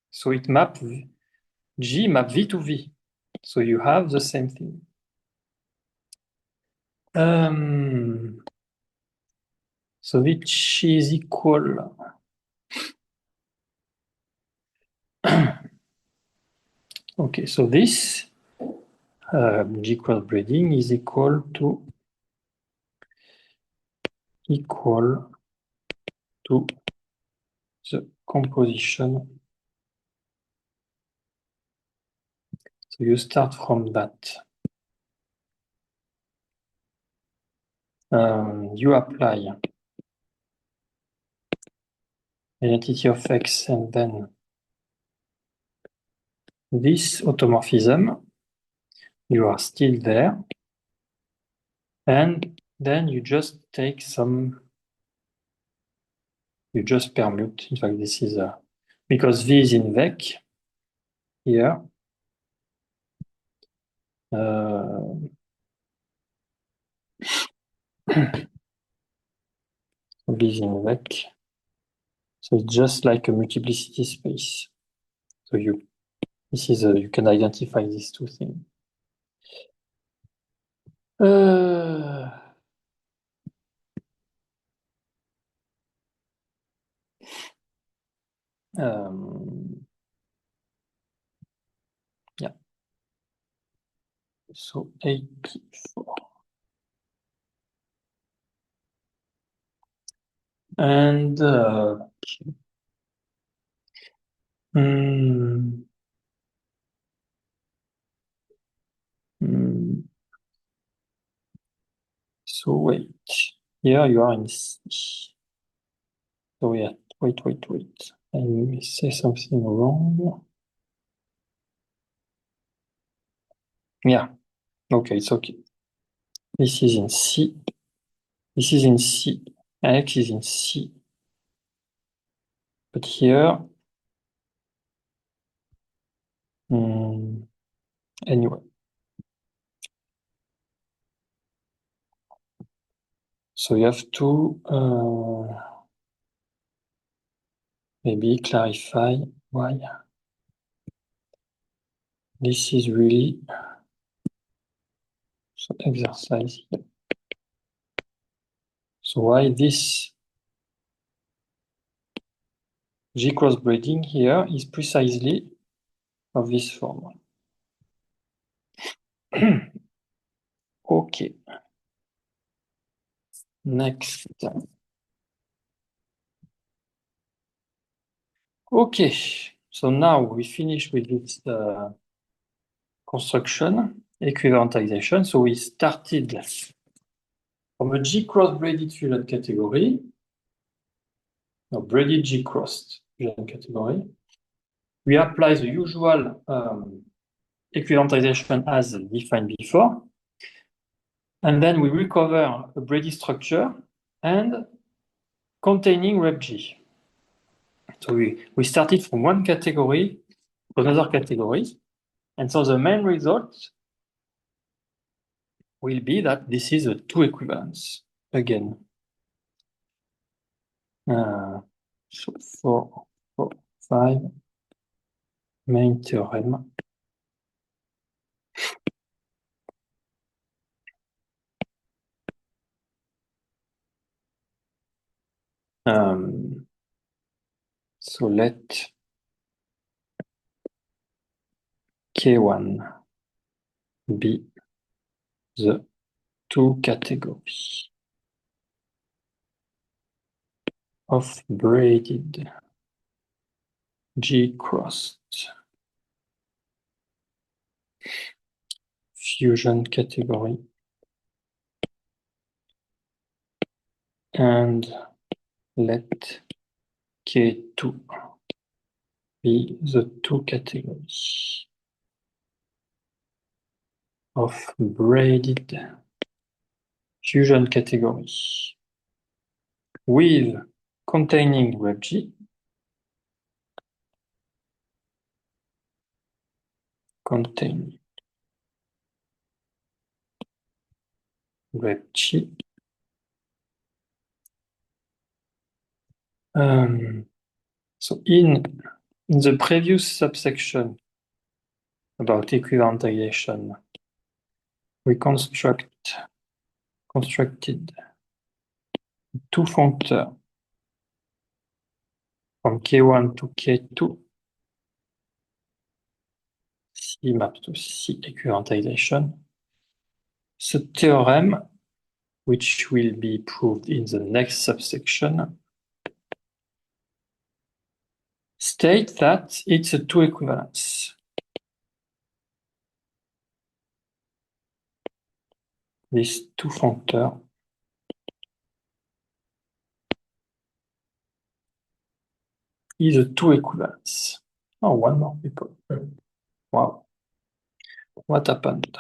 So it map G map V to V. So you have the same thing. So which is equal. Okay, so this G cross braiding is equal to the composition. So you start from that. You apply identity of X and then this automorphism, you are still there. And then you just take some, you just permute. In fact, this is because V is in VEC here. V is in VEC. So it's just like a multiplicity space. So this is you can identify these two things. Yeah. So 84. And so wait, here you are in C. So yeah, wait. I may say something wrong. Yeah, okay, it's okay. This is in C. This is in C. X is in C. But here, anyway. So you have to maybe clarify why this is really some exercise here. So why this G crossbreeding here is precisely of this form. Okay. Next. Okay. So now we finish with this construction, equivalentization. So we started from a G cross-braided fusion category, no, braided G crossed fusion category. We apply the usual equivalentization as defined before. And then we recover a braided structure and containing RepG. So we started from one category to another category. And so the main result will be that this is a two equivalence again. So 4, 4, 5, main theorem. So let K1 be the two categories of braided G-crossed fusion category and let K2 be the two categories of braided fusion category with containing RepG, containing RepG. So in the previous subsection about equivalentization, we constructed two functors from K1 to K2, C maps to C equivalentization. The theorem, which will be proved in the next subsection, state that it's a two equivalence. These two functors is a two equivalence. Oh, one more people. Wow. What happened?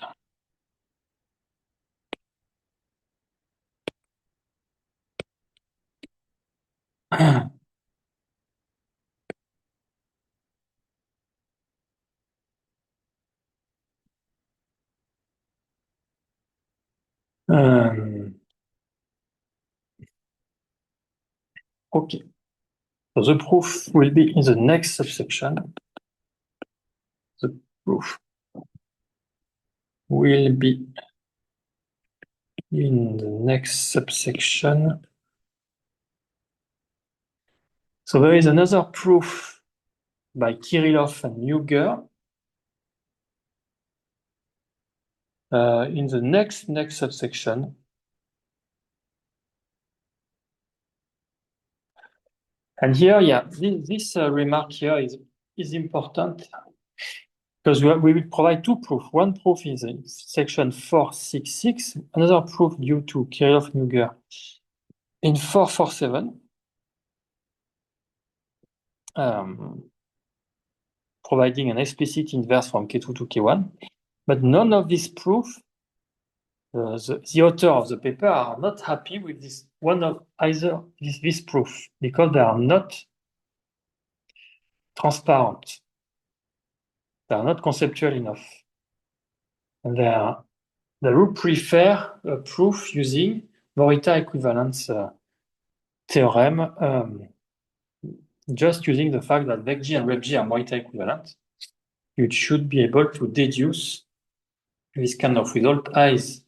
Okay. So the proof will be in the next subsection. The proof will be in the next subsection. So there is another proof by Kirillov and Neuger in the next subsection. And here, yeah, this remark here is important because we will provide two proofs. One proof is in section 466, another proof due to Kirillov-Neuger in 447. Providing an explicit inverse from K2 to K1, but none of these proof, the author of the paper are not happy with this one of either this proof because they are not transparent. They are not conceptual enough. And they would prefer a proof using Morita equivalence theorem, just using the fact that VecG and RepG are Morita equivalent. You should be able to deduce this kind of result as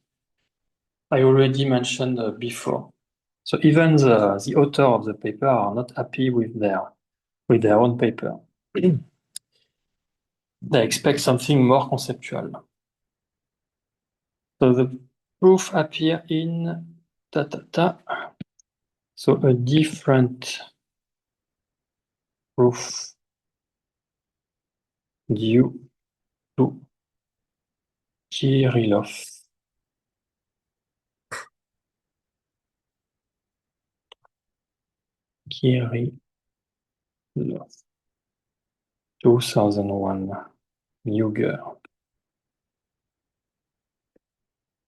I already mentioned before. So even the author of the paper are not happy with their own paper. They expect something more conceptual. So the proof appear in So a different proof due to Kirillov. Kirillov. 2001. Muger.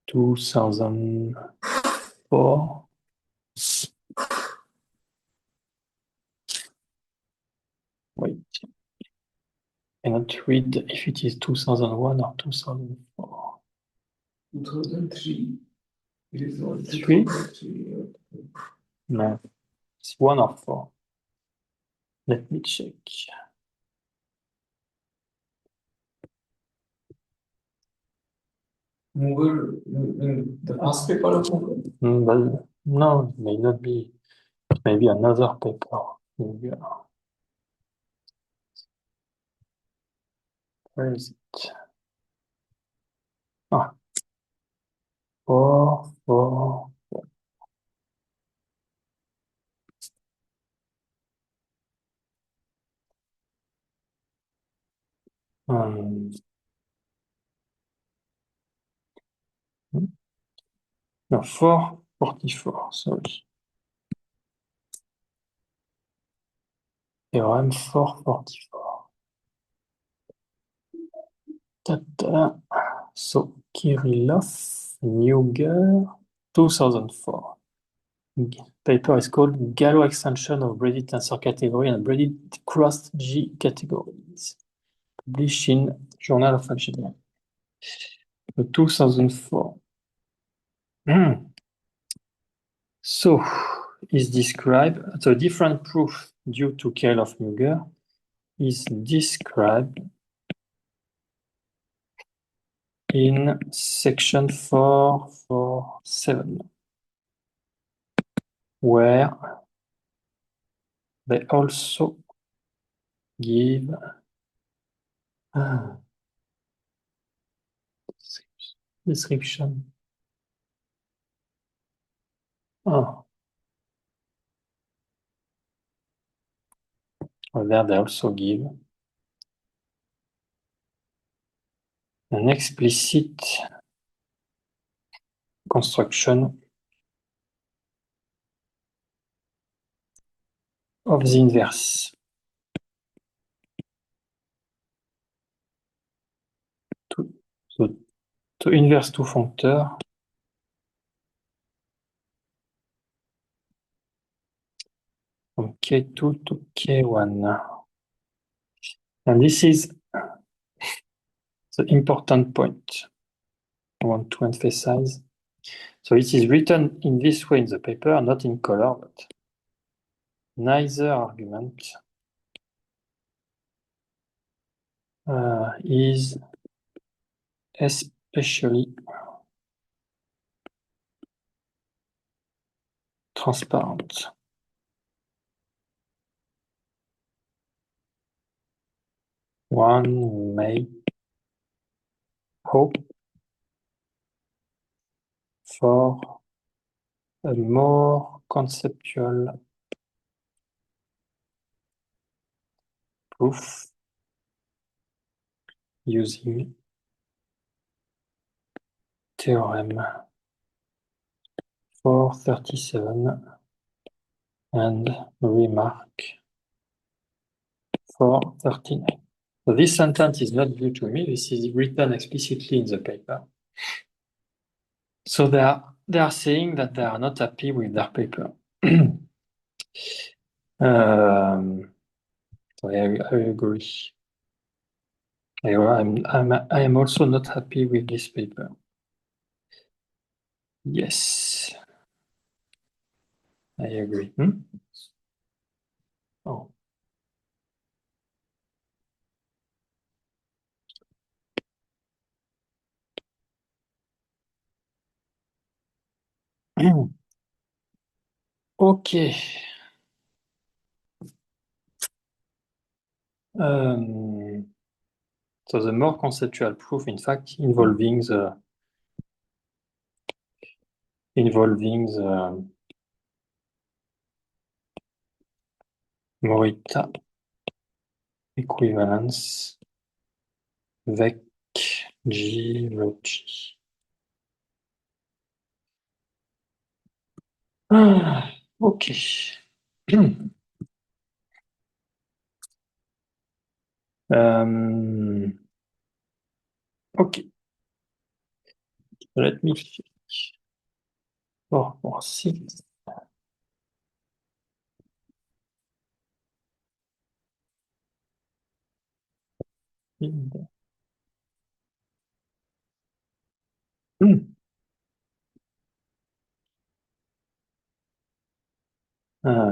2004. Wait. I cannot read if it is 2001 or 2004. 2003. It is not 3? 2003. No. It's 1 or 4. Let me check. Mughal, the past paper of Mughal? Well, no, it may not be. It may be another paper. Muger. Where is it? Ah. 4, 4. No, 444, sorry. Théorème 444. Ta-ta. So, Kirillov, Muger, 2004. Paper is called Gallo extension of braided tensor category and braided crossed G categories. Published in Journal of Algebra. 2004. So, is described, the different proof due to Kirillov-Muger is described in section 447, where they also give description. There they also give an explicit construction of the inverse. To inverse two functors, from K2 to K1. And this is the important point I want to emphasize. So it is written in this way in the paper, not in color, but neither argument is especially transparent. One may hope for a more conceptual proof using theorem 437 and remark 439. So this sentence is not due to me. This is written explicitly in the paper. So they are saying that they are not happy with their paper. So So I agree. I am also not happy with this paper. Yes, I agree. Oh. Okay. So the more conceptual proof, in fact, involving the Morita equivalence Vec G Loci. Okay. Okay. Let me check. 4 or 6.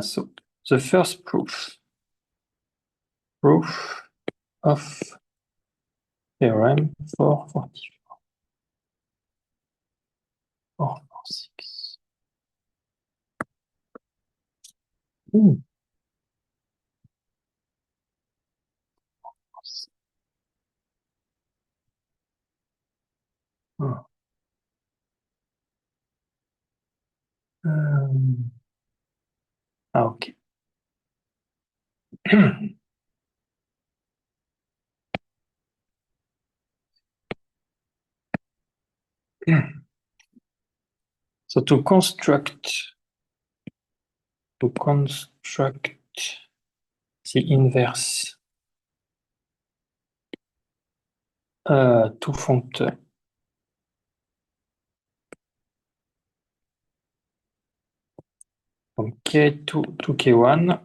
So the first proof of theorem 444. 446. Ah. Ok. So to construct the inverse two functeurs. From K2 to K1.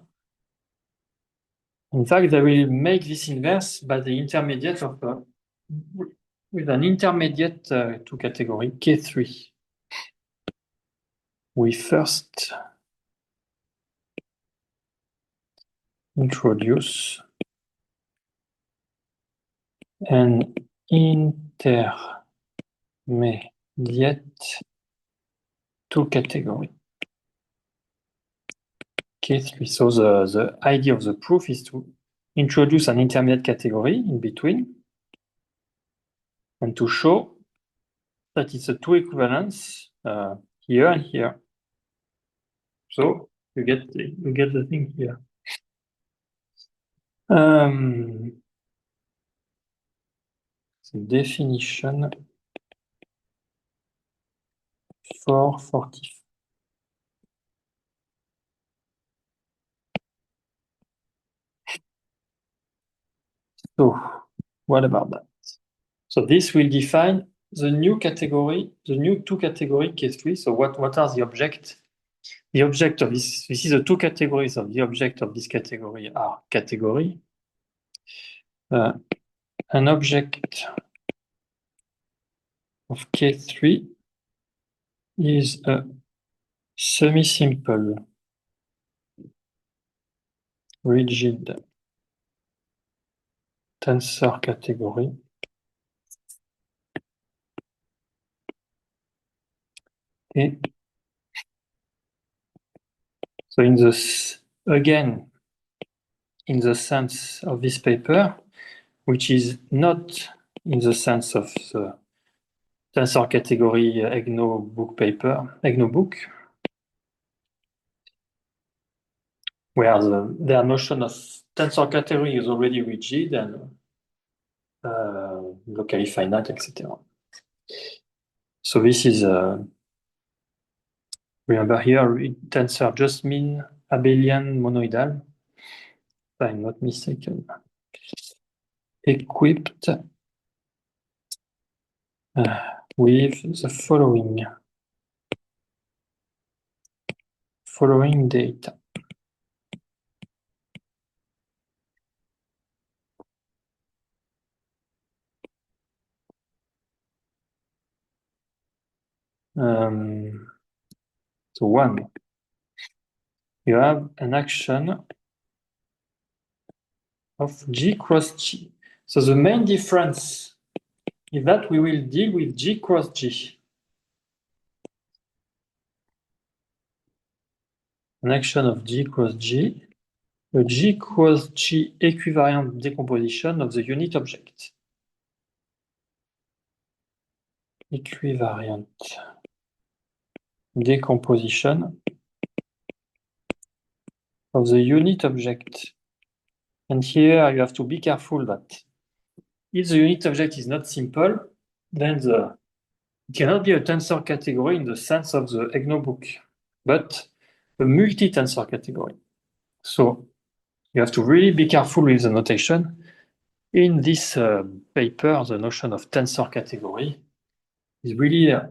In fact, they will make this inverse by the intermediate of with an intermediate two category K3. We first introduce an intermediate two category K3. So the idea of the proof is to introduce an intermediate category in between and to show that it's a two equivalence here and here. So you get the thing here. The definition 444. So what about that? So this will define the new category, the new two category K3. So what are the object? The object of this is the two categories of the object of this category are category. An object of K3 is a semi-simple rigid tensor category et so in this again in the sense of this paper, which is not in the sense of the tensor category EGNO book, where their notion of tensor category is already rigid and locally finite, etc. So this is, remember here, tensor just mean abelian monoidal, if I'm not mistaken, equipped with the following data. So 1. You have an action of G cross G. So the main difference is that we will deal with G cross G. An action of G cross G, a G cross G equivariant decomposition of the unit object. Equivariant decomposition of the unit object. And here you have to be careful that if the unit object is not simple, then it cannot be a tensor category in the sense of the EGNO book, but a multi-tensor category. So you have to really be careful with the notation. In this paper, the notion of tensor category is really a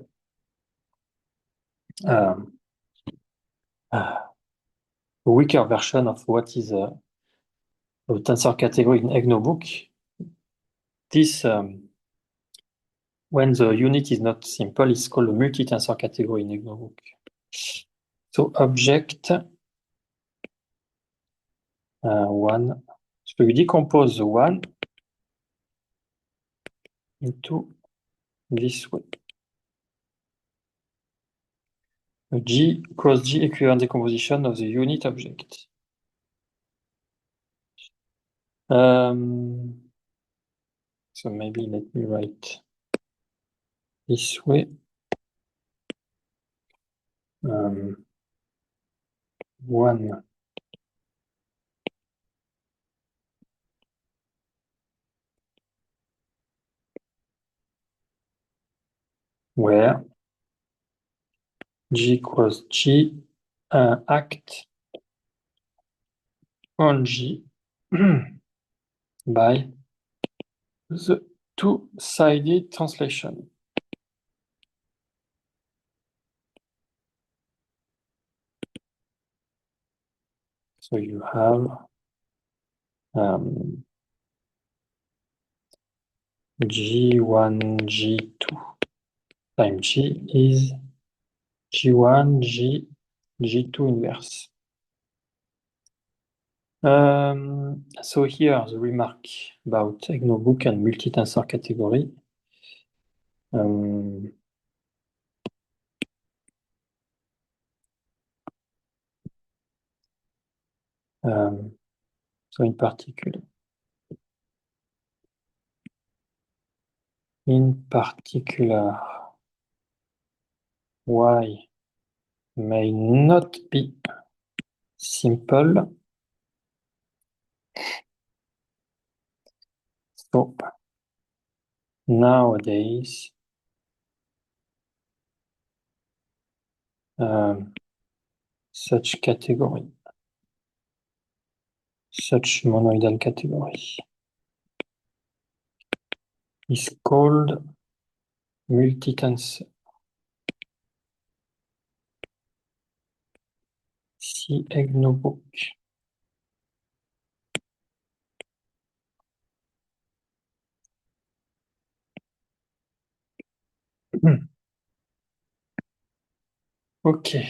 weaker version of what is a tensor category in EGNO book. This, when the unit is not simple, is called a multi-tensor category in EGNO book. So object 1. So you decompose the 1 into this way. A G cross G equivalent decomposition of the unit object. So maybe let me write this way. 1 where G cross G act on G by the two-sided translation. So you have G1, G2 times G is G1, G2 inverse. So here the remark about EGNO book and multi-tensor category. So in particular, Y may not be simple. So nowadays, such category, such monoidal category is called multitensor. See EGNO book. Okay.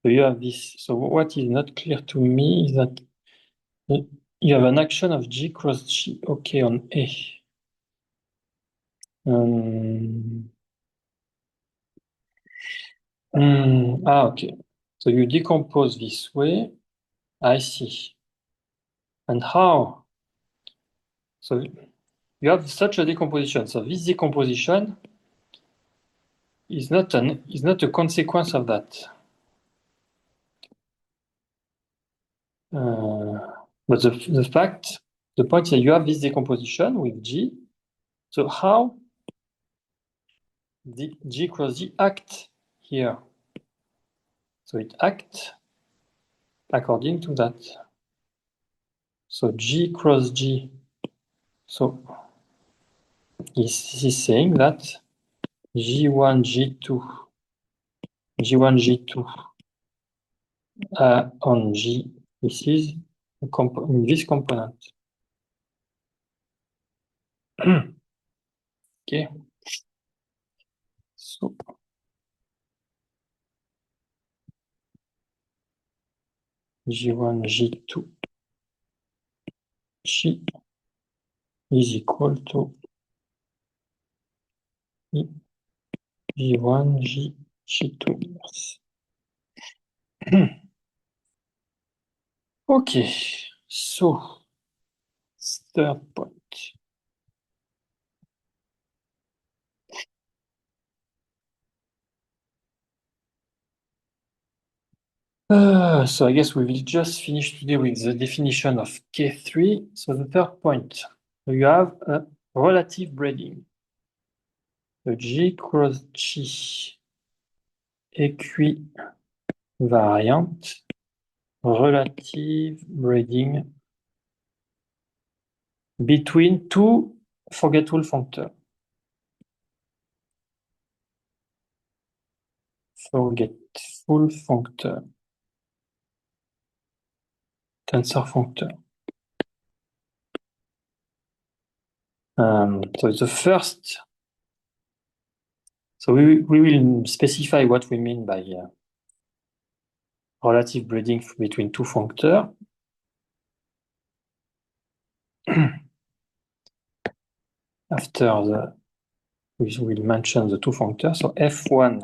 So you have this. So what is not clear to me is that you have an action of G cross G, okay, on A. Okay. So you decompose this way. I see. And how? So you have such a decomposition. So this decomposition is not a consequence of that. But the point is that you have this decomposition with G. So how the G cross G act here? So it acts according to that. So G cross G. So he's saying that G1, G2, G1, G2 on G, this is in this component. Okay. So G1, G2, G is equal to G1, G, G2. Okay, so third point. So I guess we will just finish today with the definition of K3. So the third point, you have a relative braiding. The G cross G equivariant relative braiding between two forgetful functors. Forgetful functor. Tensor functor. So the first, so we will specify what we mean by relative braiding between two functors. After we will mention the two functors. So F1.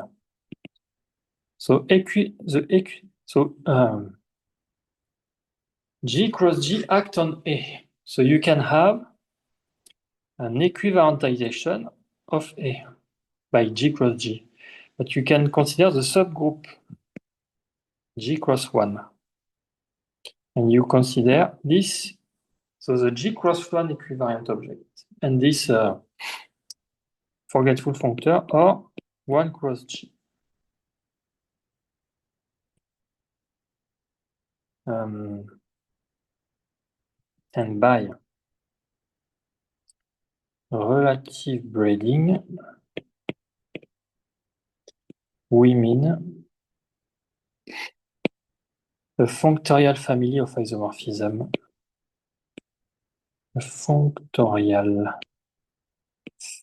So G cross G act on A. So you can have an equivalentization of A by G cross G. But you can consider the subgroup G cross 1. And you consider this, so the G cross 1 equivariant object, and this forgetful functor or 1 cross G. And by relative braiding, we mean the functorial family of isomorphism. A functorial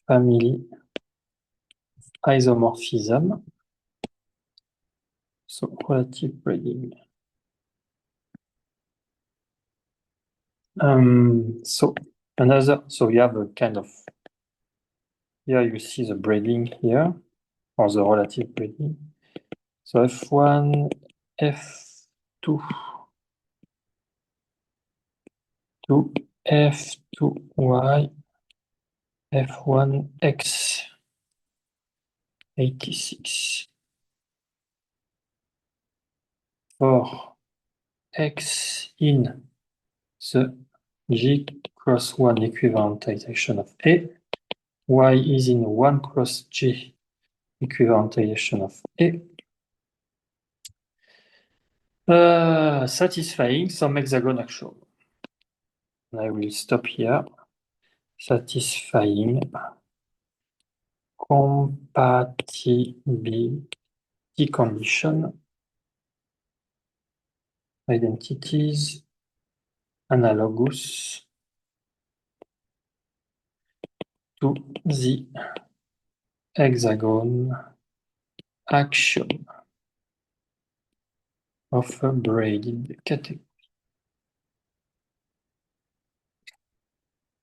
family isomorphism. So relative braiding. So you have a kind of, here you see the braiding here, or the relative braiding. So F1, F2, to F2Y, F1X, 86. For X in the G cross 1 equivalentization of A, Y is in 1 cross G equivalentization of A, satisfying some hexagon axiom. And I will stop here. Satisfying compatibility condition, identities analogous to the hexagon axiom of a braided category.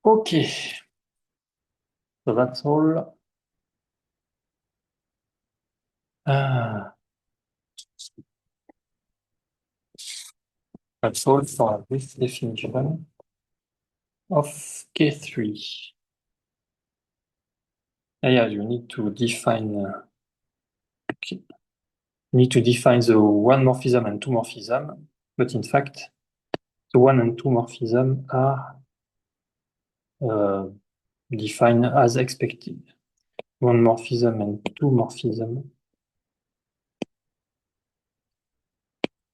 Okay, so that's all. That's all for this definition of K3. Yeah, you need to define okay. You need to define the one morphism and two morphism, but in fact, the one and two morphism are defined as expected. One morphism and two morphism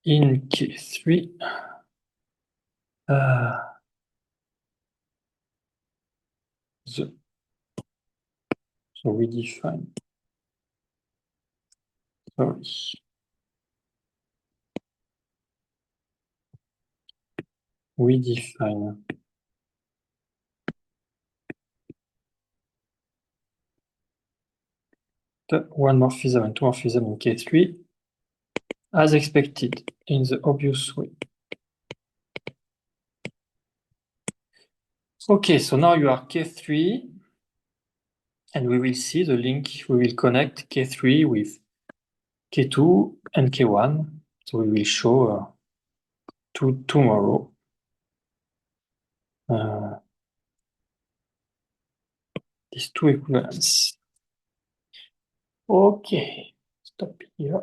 in K3 the. So we define. Sorry. We define the one morphism and two morphism in K3 as expected in the obvious way. Okay, so now you are K3, and we will see the link. We will connect K3 with K2 and K1. So we will show tomorrow. These two equivalents. Okay, stop here.